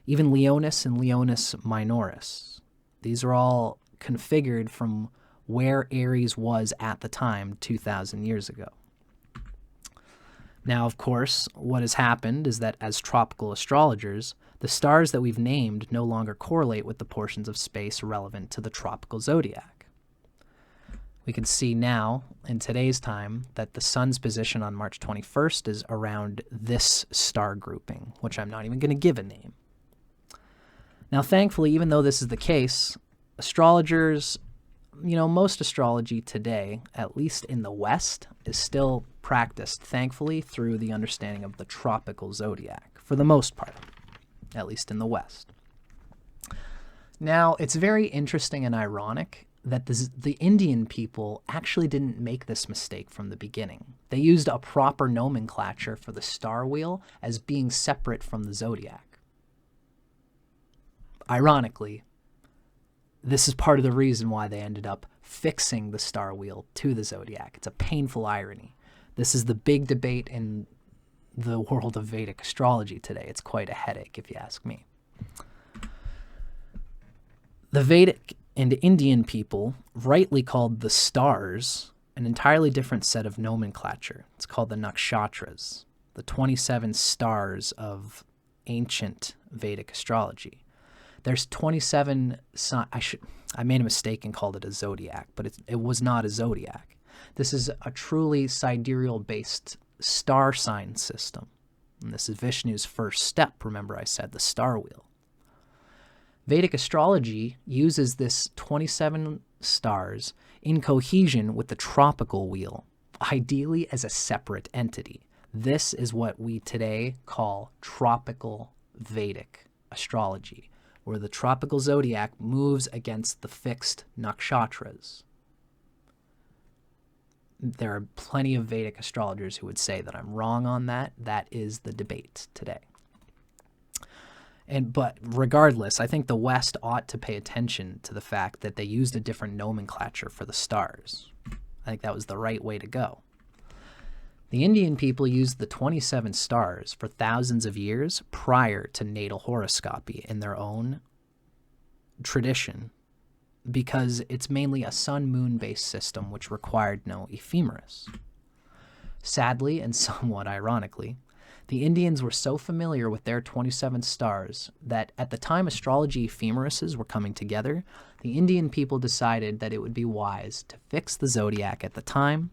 Even Leonis and Leonis Minoris. These are all configured from where Aries was at the time 2,000 years ago. Now, of course, what has happened is that as tropical astrologers, the stars that we've named no longer correlate with the portions of space relevant to the tropical zodiac. We can see now, in today's time, that the sun's position on March 21st is around this star grouping, which I'm not even going to give a name. Now, thankfully, even though this is the case, astrologers, most astrology today, at least in the West, is still practiced, thankfully, through the understanding of the tropical zodiac, for the most part, at least in the West. Now, it's very interesting and ironic that the Indian people actually didn't make this mistake from the beginning. They used a proper nomenclature for the star wheel as being separate from the zodiac. Ironically, this is part of the reason why they ended up fixing the star wheel to the zodiac. It's a painful irony. This is the big debate in the world of Vedic astrology today. It's quite a headache, if you ask me. The Vedic and Indian people rightly called the stars an entirely different set of nomenclature. It's called the nakshatras, the 27 stars of ancient Vedic astrology. There's 27 I made a mistake and called it a zodiac, but it was not a zodiac. This is a truly sidereal-based star sign system. And this is Vishnu's first step. Remember I said the star wheel. Vedic astrology uses this 27 stars in cohesion with the tropical wheel, ideally as a separate entity. This is what we today call tropical Vedic astrology, where the tropical zodiac moves against the fixed nakshatras. There are plenty of Vedic astrologers who would say that I'm wrong on that. That is the debate today. But regardless, I think the West ought to pay attention to the fact that they used a different nomenclature for the stars. I think that was the right way to go. The Indian people used the 27 stars for thousands of years prior to natal horoscopy in their own tradition, because it's mainly a sun-moon-based system which required no ephemeris. Sadly, and somewhat ironically, the Indians were so familiar with their 27 stars that at the time astrology ephemerises were coming together, the Indian people decided that it would be wise to fix the zodiac at the time,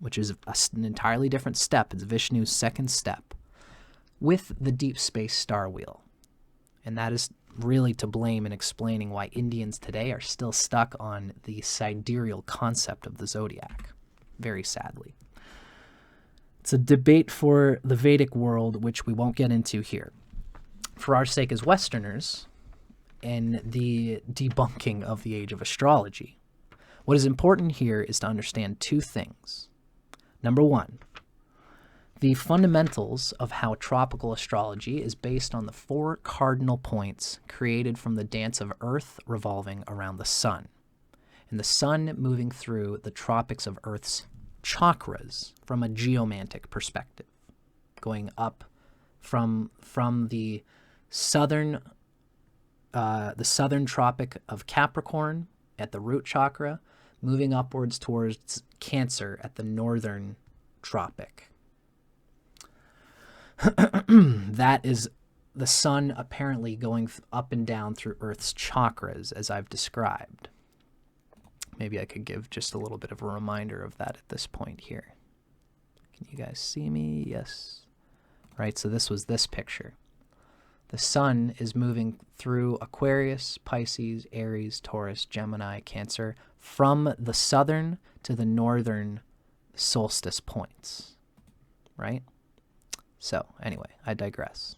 which is an entirely different step. It's Vishnu's second step, with the deep space star wheel. And that is really to blame in explaining why Indians today are still stuck on the sidereal concept of the zodiac, very sadly. It's a debate for the Vedic world, which we won't get into here. For our sake as Westerners, in the debunking of the Age of Astrology, what is important here is to understand two things. Number one, the fundamentals of how tropical astrology is based on the 4 cardinal points created from the dance of Earth revolving around the sun, and the sun moving through the tropics of Earth's chakras from a geomantic perspective, going up from the southern tropic of Capricorn at the root chakra, moving upwards towards Cancer at the northern tropic. That is the sun apparently going up and down through Earth's chakras, as I've described. Maybe I could give just a little bit of a reminder of that at this point here. Can you guys see me? Yes. Right, so this was this picture. The sun is moving through Aquarius, Pisces, Aries, Taurus, Gemini, Cancer, from the southern to the northern solstice points, right? So, anyway, I digress.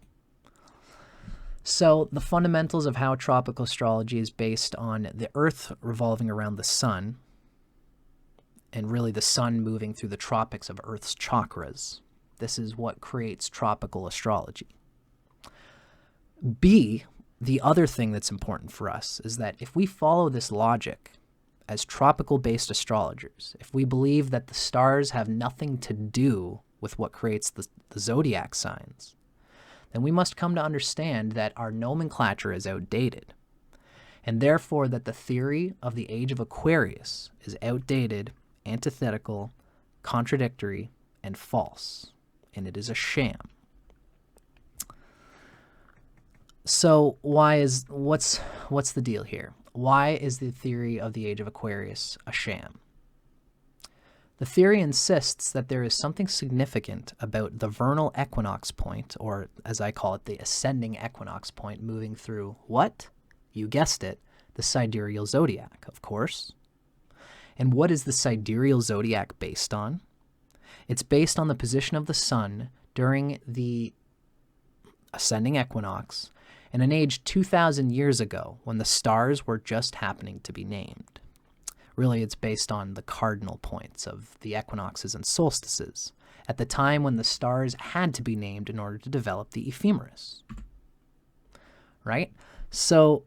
So, the fundamentals of how tropical astrology is based on the Earth revolving around the sun, and really the sun moving through the tropics of Earth's chakras. This is what creates tropical astrology. B, the other thing that's important for us is that if we follow this logic as tropical-based astrologers, if we believe that the stars have nothing to do with what creates the zodiac signs, then we must come to understand that our nomenclature is outdated, and therefore that the theory of the Age of Aquarius is outdated, antithetical, contradictory, and false, and it is a sham. So what's the deal here? Why is the theory of the Age of Aquarius a sham? The theory insists that there is something significant about the vernal equinox point, or as I call it, the ascending equinox point, moving through what? You guessed it, the sidereal zodiac, of course. And what is the sidereal zodiac based on? It's based on the position of the sun during the ascending equinox in an age 2,000 years ago when the stars were just happening to be named. Really, it's based on the cardinal points of the equinoxes and solstices at the time when the stars had to be named in order to develop the ephemeris. Right? So,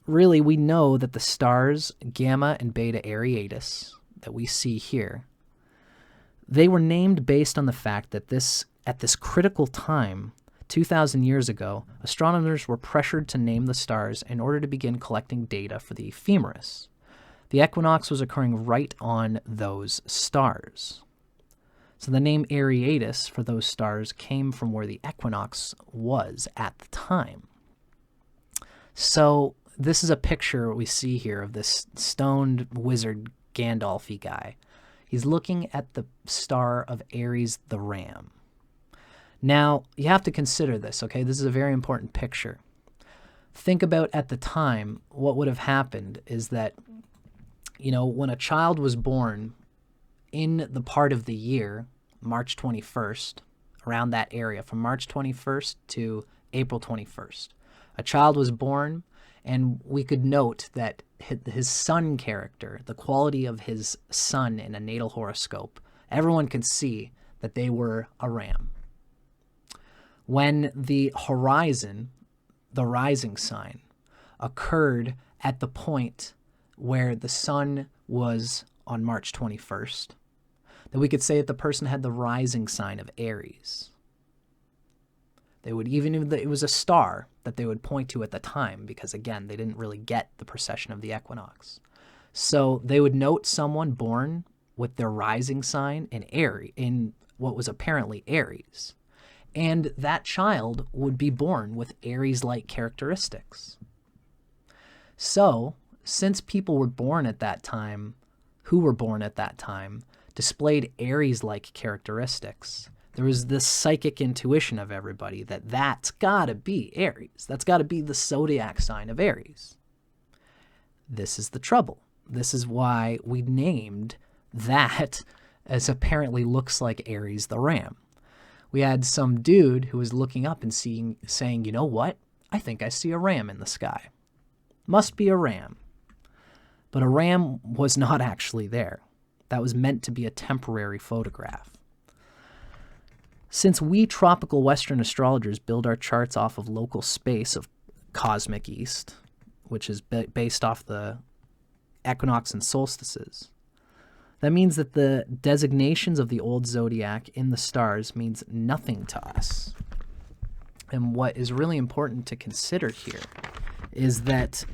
really, we know that the stars Gamma and Beta Ariatis that we see here, they were named based on the fact that at this critical time, 2,000 years ago, astronomers were pressured to name the stars in order to begin collecting data for the ephemeris. The equinox was occurring right on those stars. So the name Ariatis for those stars came from where the equinox was at the time. So this is a picture we see here of this stoned wizard Gandalf-y guy. He's looking at the star of Aries the ram. Now, you have to consider this, okay? This is a very important picture. Think about at the time, what would have happened is that, you know, when a child was born in the part of the year, March 21st, around that area, from March 21st to April 21st, a child was born, and we could note that his sun character, the quality of his sun in a natal horoscope, everyone could see that they were a ram. When the horizon, the rising sign, occurred at the point where the sun was on March 21st, then we could say that the person had the rising sign of Aries. They would, even if it was a star that they would point to at the time, because again, they didn't really get the precession of the equinox. So they would note someone born with their rising sign in Aries, in what was apparently Aries. And that child would be born with Aries-like characteristics. So, since people were born at that time, who were born at that time, displayed Aries-like characteristics, there was this psychic intuition of everybody that that's got to be Aries. That's got to be the zodiac sign of Aries. This is the trouble. This is why we named that as apparently looks like Aries the ram. We had some dude who was looking up and saying, you know what? I think I see a ram in the sky. Must be a ram. But a ram was not actually there. That was meant to be a temporary photograph. Since we tropical Western astrologers build our charts off of local space of cosmic east, which is based off the equinox and solstices, that means that the designations of the old zodiac in the stars means nothing to us. And what is really important to consider here is that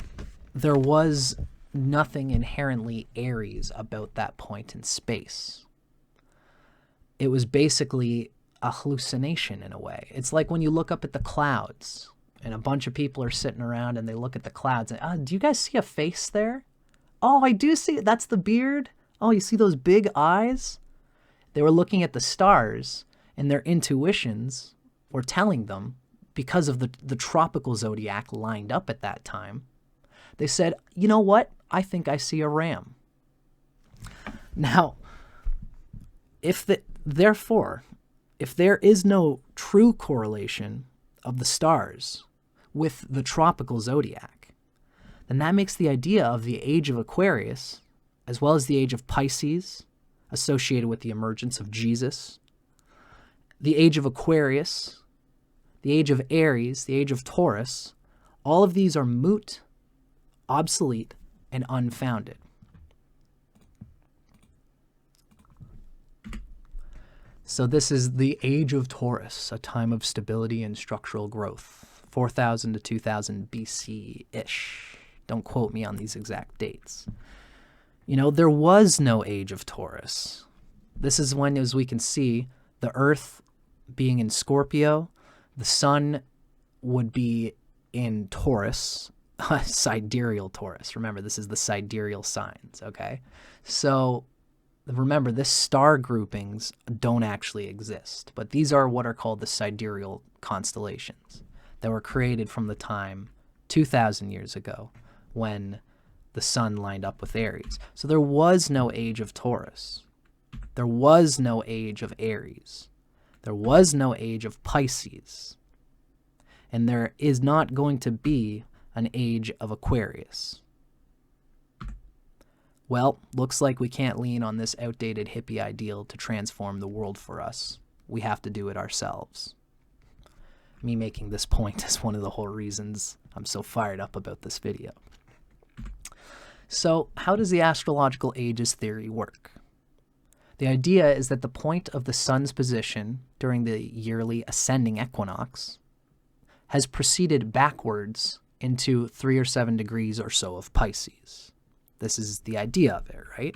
there was nothing inherently Aries about that point in space. It was basically a hallucination in a way. It's like when you look up at the clouds and a bunch of people are sitting around and they look at the clouds and, do you guys see a face there? Oh, I do see it. That's the beard. Oh, you see those big eyes? They were looking at the stars, and their intuitions were telling them, because of the tropical zodiac lined up at that time, they said, you know what? I think I see a ram. Now, therefore, if there is no true correlation of the stars with the tropical zodiac, then that makes the idea of the Age of Aquarius, as well as the Age of Pisces, associated with the emergence of Jesus, the Age of Aquarius, the Age of Aries, the Age of Taurus, all of these are moot, obsolete, and unfounded. So this is the Age of Taurus, a time of stability and structural growth, 4000 to 2000 BC-ish. Don't quote me on these exact dates. You know, there was no Age of Taurus. This is when, as we can see, the Earth being in Scorpio, the Sun would be in Taurus, sidereal Taurus. Remember, this is the sidereal signs, okay? So remember, this star groupings don't actually exist, but these are what are called the sidereal constellations that were created from the time 2,000 years ago when the sun lined up with Aries. So there was no Age of Taurus. There was no Age of Aries. There was no Age of Pisces. And there is not going to be an Age of Aquarius. Well, looks like we can't lean on this outdated hippie ideal to transform the world for us. We have to do it ourselves. Me making this point is one of the whole reasons I'm so fired up about this video. So, how does the astrological ages theory work? The idea is that the point of the sun's position during the yearly ascending equinox has proceeded backwards into 3 or 7 degrees or so of Pisces. This is the idea of it, right?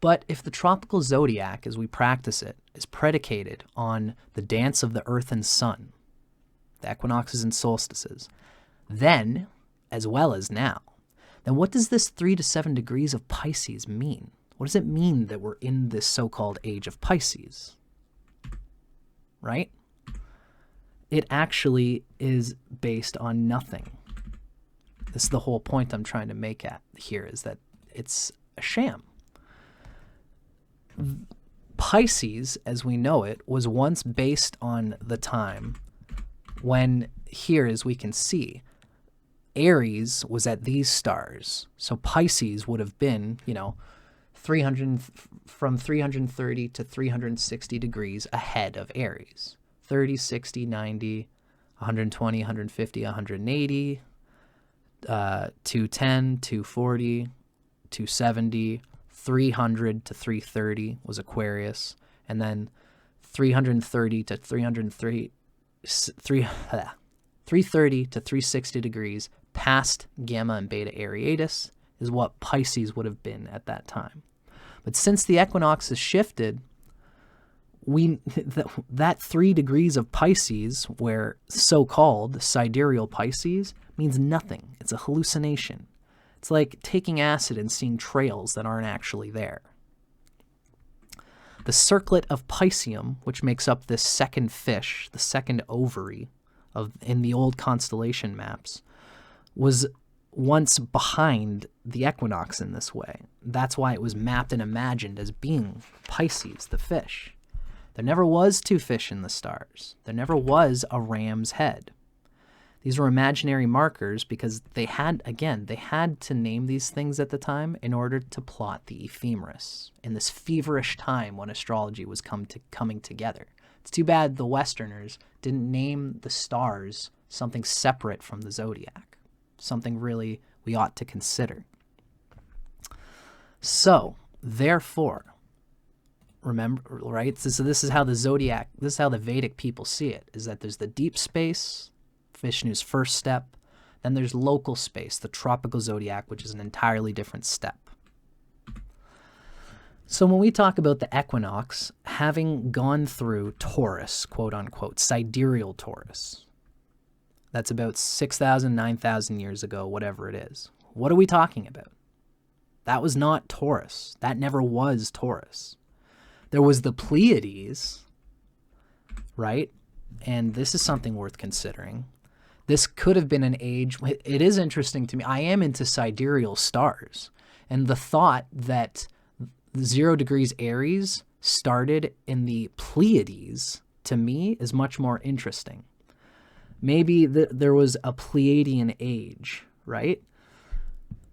But if the tropical zodiac, as we practice it, is predicated on the dance of the earth and sun, the equinoxes and solstices, then, as well as now, then what does this 3 to 7 degrees of Pisces mean? What does it mean that we're in this so-called age of Pisces? Right? It actually is based on nothing. This is the whole point I'm trying to make at here, is that it's a sham. Pisces, as we know it, was once based on the time when, here as we can see, Aries was at these stars. So Pisces would have been, you know, from 330 to 360 degrees ahead of Aries. 30, 60, 90, 120, 150, 180, 210, 240, 270, 300 to 330 was Aquarius, and then 330 to 330 to 360 degrees past Gamma and Beta Ariatis is what Pisces would have been at that time. But since the equinox has shifted, that 3 degrees of Pisces, where so-called sidereal Pisces, means nothing. It's a hallucination. It's like taking acid and seeing trails that aren't actually there. The circlet of Pisceum, which makes up this second fish, the second ovary in the old constellation maps, was once behind the equinox in this way. That's why it was mapped and imagined as being Pisces, the fish. There never was 2 fish in the stars. There never was a ram's head. These were imaginary markers because they had to name these things at the time in order to plot the ephemeris in this feverish time when astrology was coming together. It's too bad the Westerners didn't name the stars something separate from the zodiac, something really we ought to consider. So, therefore, remember, right? So this is how the zodiac, this is how the Vedic people see it, is that there's the deep space, Vishnu's first step, then there's local space, the tropical zodiac, which is an entirely different step. So when we talk about the equinox, having gone through Taurus, quote unquote, sidereal Taurus, that's about 6,000, 9,000 years ago, whatever it is. What are we talking about? That was not Taurus. That never was Taurus. There was the Pleiades, right? And this is something worth considering. This could have been an age. It is interesting to me. I am into sidereal stars. And the thought that 0 degrees Aries started in the Pleiades, to me, is much more interesting. Maybe there was a Pleiadian age, right?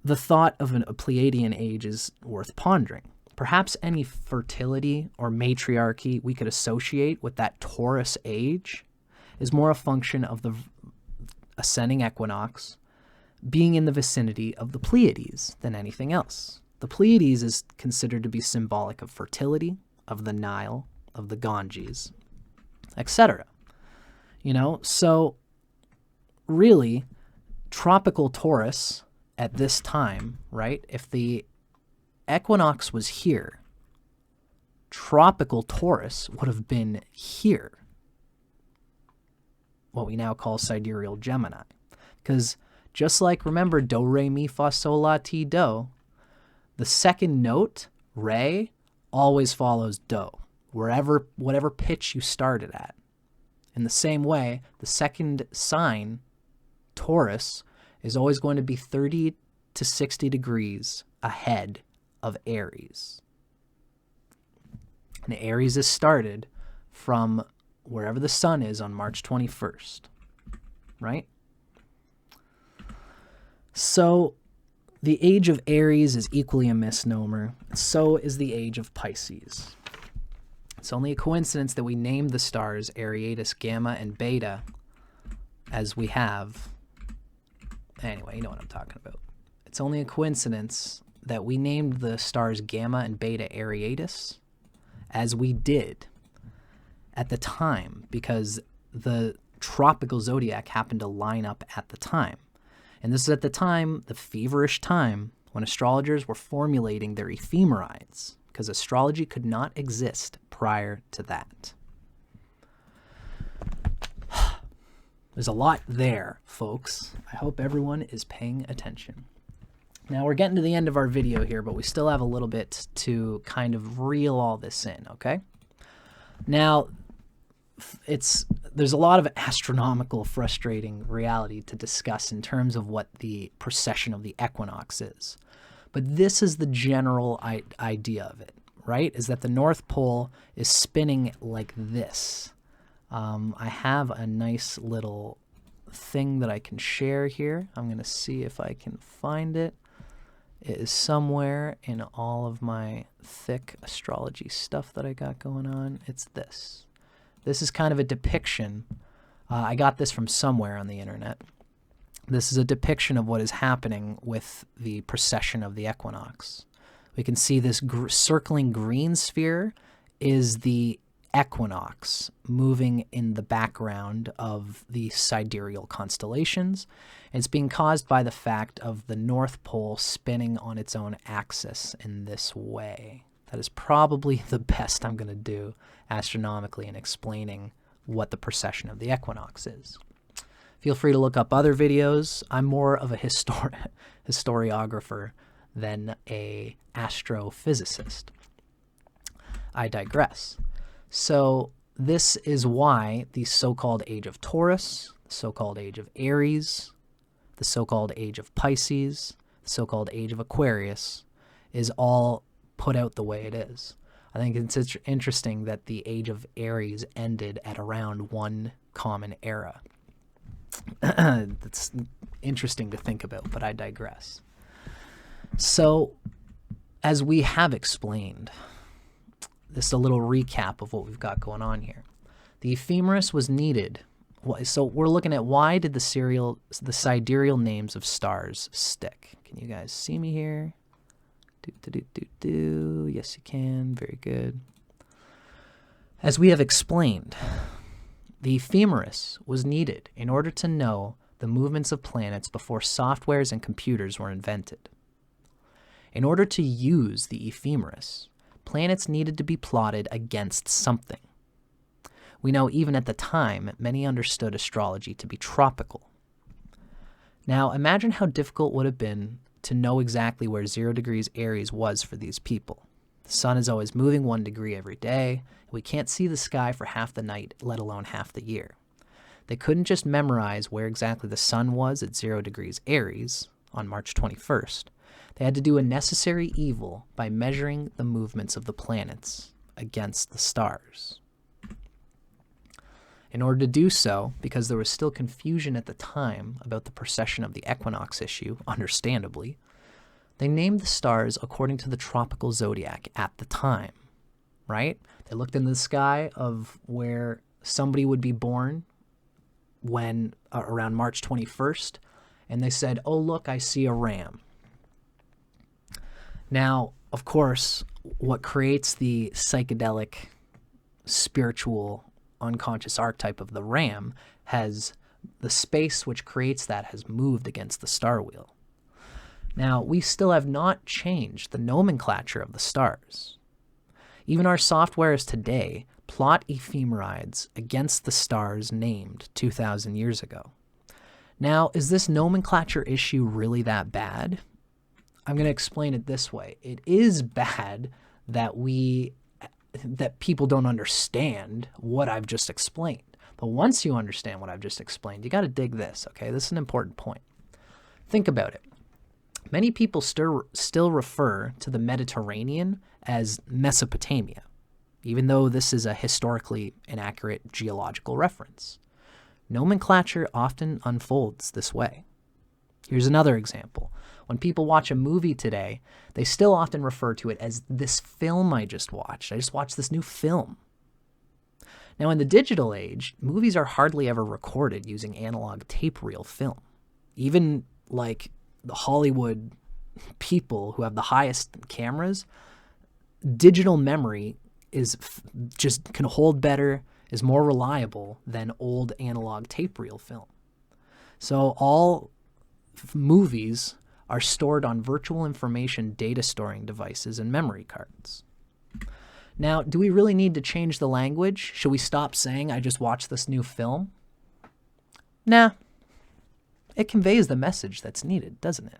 The thought of a Pleiadian age is worth pondering. Perhaps any fertility or matriarchy we could associate with that Taurus age is more a function of the ascending equinox being in the vicinity of the Pleiades than anything else. The Pleiades is considered to be symbolic of fertility, of the Nile, of the Ganges, etc. You know, so really, tropical Taurus at this time, right? If the equinox was here, tropical Taurus would have been here, what we now call sidereal Gemini. Because just like, remember, do, re, mi, fa, sol, la, ti, do, the second note, re, always follows do, whatever pitch you started at. In the same way, the second sign, Taurus, is always going to be 30 to 60 degrees ahead of Aries. And Aries is started from wherever the sun is on March 21st, right? So the age of Aries is equally a misnomer. So is the age of Pisces. It's only a coincidence that we named the stars Ariatis, Gamma, and Beta as we have. Anyway, you know what I'm talking about. It's only a coincidence that we named the stars Gamma and Beta Ariatis as we did at the time, because the tropical zodiac happened to line up at the time. And this is at the time, the feverish time, when astrologers were formulating their ephemerides, because astrology could not exist prior to that. There's a lot there, folks. I hope everyone is paying attention. Now, we're getting to the end of our video here, but we still have a little bit to kind of reel all this in, okay? Now, there's a lot of astronomical, frustrating reality to discuss in terms of what the precession of the equinox is. But this is the general idea of it, right? Is that the North Pole is spinning like this. I have a nice little thing that I can share here. I'm going to see if I can find it. It is somewhere in all of my thick astrology stuff that I got going on. It's this. This is kind of a depiction. I got this from somewhere on the internet. This is a depiction of what is happening with the precession of the equinox. We can see this circling green sphere is the equinox moving in the background of the sidereal constellations. It's being caused by the fact of the North Pole spinning on its own axis in this way. That is probably the best I'm going to do astronomically in explaining what the precession of the equinox is. Feel free to look up other videos. I'm more of a historiographer than a astrophysicist. I digress. So this is why the so-called Age of Taurus, the so-called Age of Aries, the so-called Age of Pisces, the so-called Age of Aquarius is all put out the way it is. I think it's interesting that the Age of Aries ended at around one common era. That's interesting to think about, but I digress. So, as we have explained, this is a little recap of what we've got going on here. The ephemeris was needed. So we're looking at why did the sidereal names of stars stick. Can you guys see me here? Yes, you can. Very good. As we have explained, the ephemeris was needed in order to know the movements of planets before softwares and computers were invented. In order to use the ephemeris, planets needed to be plotted against something. We know even at the time, many understood astrology to be tropical. Now, imagine how difficult it would have been to know exactly where 0 degrees Aries was for these people. The sun is always moving 1 degree every day. We can't see the sky for half the night, let alone half the year. They couldn't just memorize where exactly the sun was at 0 degrees Aries on March 21st. They had to do a necessary evil by measuring the movements of the planets against the stars. In order to do so, because there was still confusion at the time about the precession of the equinox issue, understandably, they named the stars according to the tropical zodiac at the time, right? They looked in the sky of where somebody would be born when around March 21st, and they said, oh, look, I see a ram. Now, of course, what creates the psychedelic, spiritual, unconscious archetype of the ram has the space which creates that has moved against the star wheel. Now, we still have not changed the nomenclature of the stars. Even our softwares today plot ephemerides against the stars named 2,000 years ago. Now, is this nomenclature issue really that bad? I'm going to explain it this way. It is bad that people don't understand what I've just explained. But once you understand what I've just explained, you got to dig this, okay? This is an important point. Think about it. Many people still refer to the Mediterranean as Mesopotamia, even though this is a historically inaccurate geological reference. Nomenclature often unfolds this way. Here's another example. When people watch a movie today, they still often refer to it as this film I just watched. I just watched this new film. Now, in the digital age, movies are hardly ever recorded using analog tape reel film. Even like the Hollywood people who have the highest cameras, digital memory is just can hold better. is more reliable than old analog tape reel film. So all movies are stored on virtual information data storing devices and memory cards. Now, do we really need to change the language? Should we stop saying, I just watched this new film? Nah. It conveys the message that's needed, doesn't it?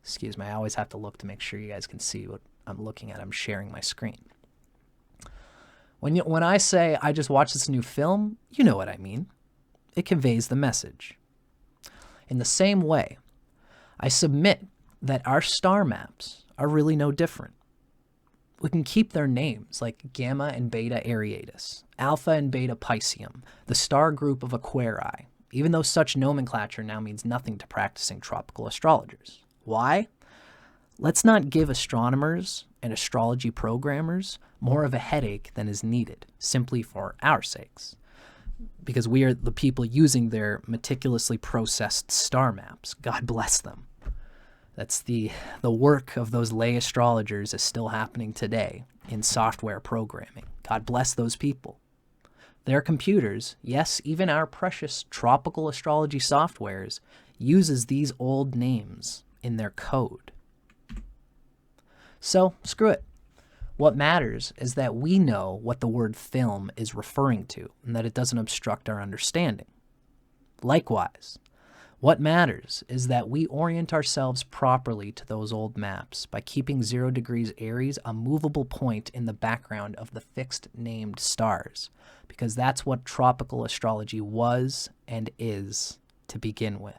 Excuse me, I always have to look to make sure you guys can see what I'm looking at. I'm sharing my screen. When I say, I just watched this new film, you know what I mean. It conveys the message. In the same way, I submit that our star maps are really no different. We can keep their names like Gamma and Beta Ariatis, Alpha and Beta Pisceum, the star group of Aquarii, even though such nomenclature now means nothing to practicing tropical astrologers. Why? Let's not give astronomers and astrology programmers more of a headache than is needed, simply for our sakes, because we are the people using their meticulously processed star maps. God bless them. That's the work of those lay astrologers is still happening today in software programming. God bless those people. Their computers, yes, even our precious tropical astrology softwares, uses these old names in their code. So, screw it. What matters is that we know what the word film is referring to and that it doesn't obstruct our understanding. Likewise, what matters is that we orient ourselves properly to those old maps by keeping 0 degrees Aries a movable point in the background of the fixed named stars, because that's what tropical astrology was and is to begin with.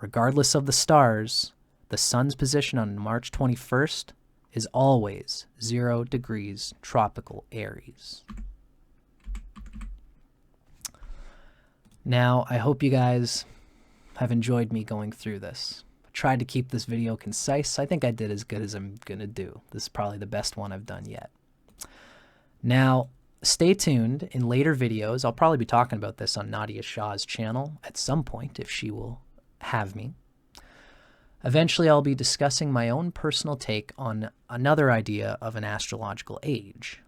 Regardless of the stars, the sun's position on March 21st is always 0 degrees tropical Aries. Now, I hope you guys have enjoyed me going through this. I tried to keep this video concise. I think I did as good as I'm going to do. This is probably the best one I've done yet. Now, stay tuned. In later videos, I'll probably be talking about this on Nadia Shah's channel at some point, if she will have me. Eventually, I'll be discussing my own personal take on another idea of an astrological age.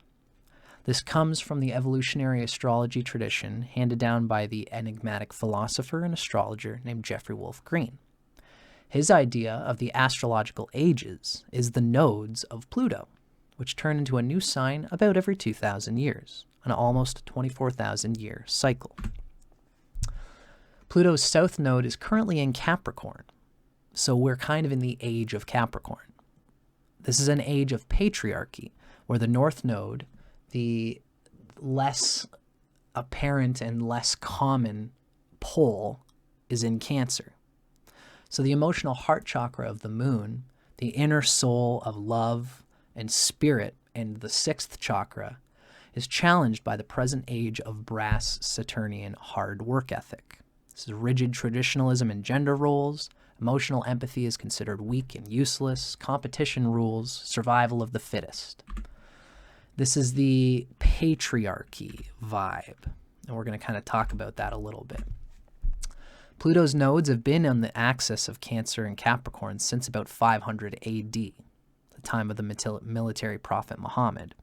This comes from the evolutionary astrology tradition handed down by the enigmatic philosopher and astrologer named Jeffrey Wolf Green. His idea of the astrological ages is the nodes of Pluto, which turn into a new sign about every 2,000 years, an almost 24,000-year cycle. Pluto's south node is currently in Capricorn, so we're kind of in the age of Capricorn. This is an age of patriarchy, where the north node, the less apparent and less common pole, is in Cancer. So the emotional heart chakra of the moon, the inner soul of love and spirit, and the 6th chakra, is challenged by the present age of brass Saturnian hard work ethic. This is rigid traditionalism and gender roles. Emotional empathy is considered weak and useless. Competition rules. Survival of the fittest. This is the patriarchy vibe, and we're going to kind of talk about that a little bit. Pluto's nodes have been on the axis of Cancer and Capricorn since about 500 AD, the time of the military prophet Muhammad.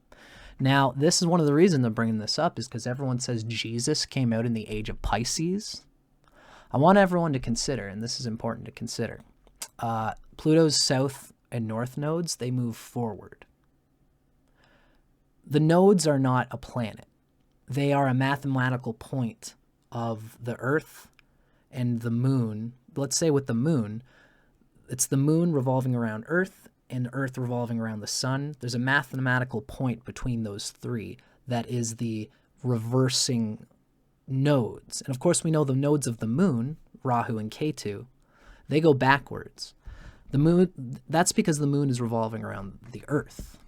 Now, this is one of the reasons I'm bringing this up is because everyone says Jesus came out in the age of Pisces. I want everyone to consider, and this is important to consider, Pluto's south and north nodes, they move forward. The nodes are not a planet. They are a mathematical point of the Earth and the moon. Let's say with the moon, it's the moon revolving around Earth and Earth revolving around the sun. There's a mathematical point between those three that is the reversing nodes. And of course, we know the nodes of the moon, Rahu and Ketu, they go backwards. The moon, that's because the moon is revolving around the Earth.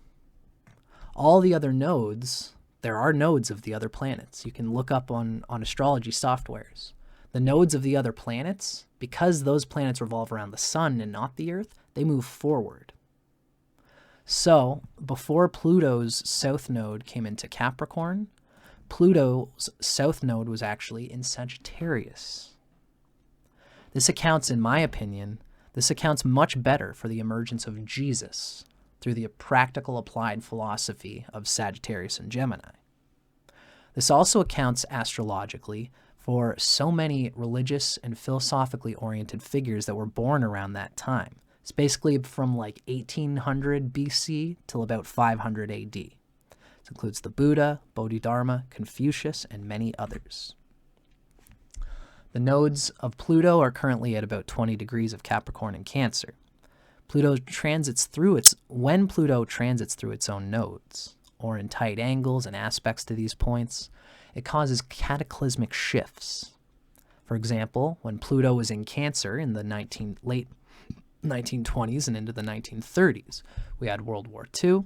All the other nodes, there are nodes of the other planets. You can look up on astrology softwares. The nodes of the other planets, because those planets revolve around the sun and not the Earth, they move forward. So, before Pluto's south node came into Capricorn, Pluto's south node was actually in Sagittarius. This accounts, in my opinion, this accounts much better for the emergence of Jesus through the practical applied philosophy of Sagittarius and Gemini. This also accounts astrologically for so many religious and philosophically oriented figures that were born around that time. It's basically from like 1800 BC till about 500 AD. This includes the Buddha, Bodhidharma, Confucius, and many others. The nodes of Pluto are currently at about 20 degrees of Capricorn and Cancer. When Pluto transits through its own nodes, or in tight angles and aspects to these points, it causes cataclysmic shifts. For example, when Pluto was in Cancer in the late 1920s and into the 1930s, we had World War II,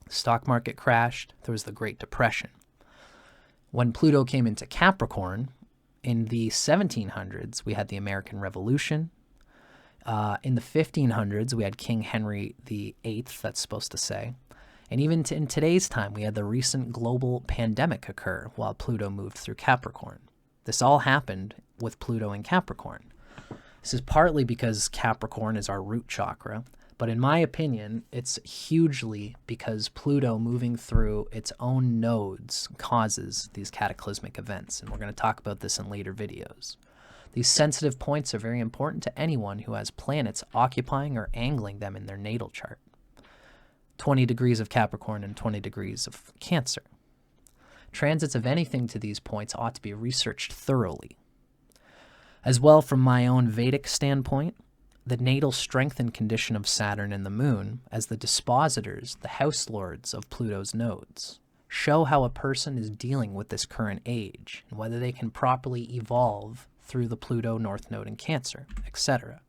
the stock market crashed, there was the Great Depression. When Pluto came into Capricorn, in the 1700s, we had the American Revolution. In the 1500s, we had King Henry VIII, that's supposed to say. And even in today's time, we had the recent global pandemic occur while Pluto moved through Capricorn. This all happened with Pluto in Capricorn. This is partly because Capricorn is our root chakra, but in my opinion, it's hugely because Pluto moving through its own nodes causes these cataclysmic events, and we're going to talk about this in later videos. These sensitive points are very important to anyone who has planets occupying or angling them in their natal chart. 20 degrees of Capricorn and 20 degrees of Cancer. Transits of anything to these points ought to be researched thoroughly. As well, from my own Vedic standpoint, the natal strength and condition of Saturn and the Moon as the dispositors, the house lords of Pluto's nodes, show how a person is dealing with this current age and whether they can properly evolve through the Pluto North Node in Cancer, etc.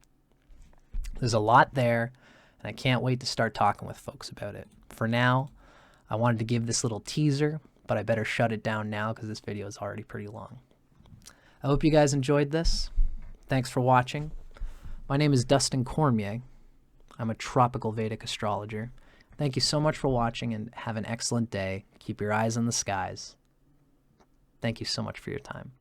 There's a lot there, and I can't wait to start talking with folks about it. For now, I wanted to give this little teaser, but I better shut it down now because this video is already pretty long. I hope you guys enjoyed this. Thanks for watching. My name is Dustin Cormier. I'm a tropical Vedic astrologer. Thank you so much for watching and have an excellent day. Keep your eyes on the skies. Thank you so much for your time.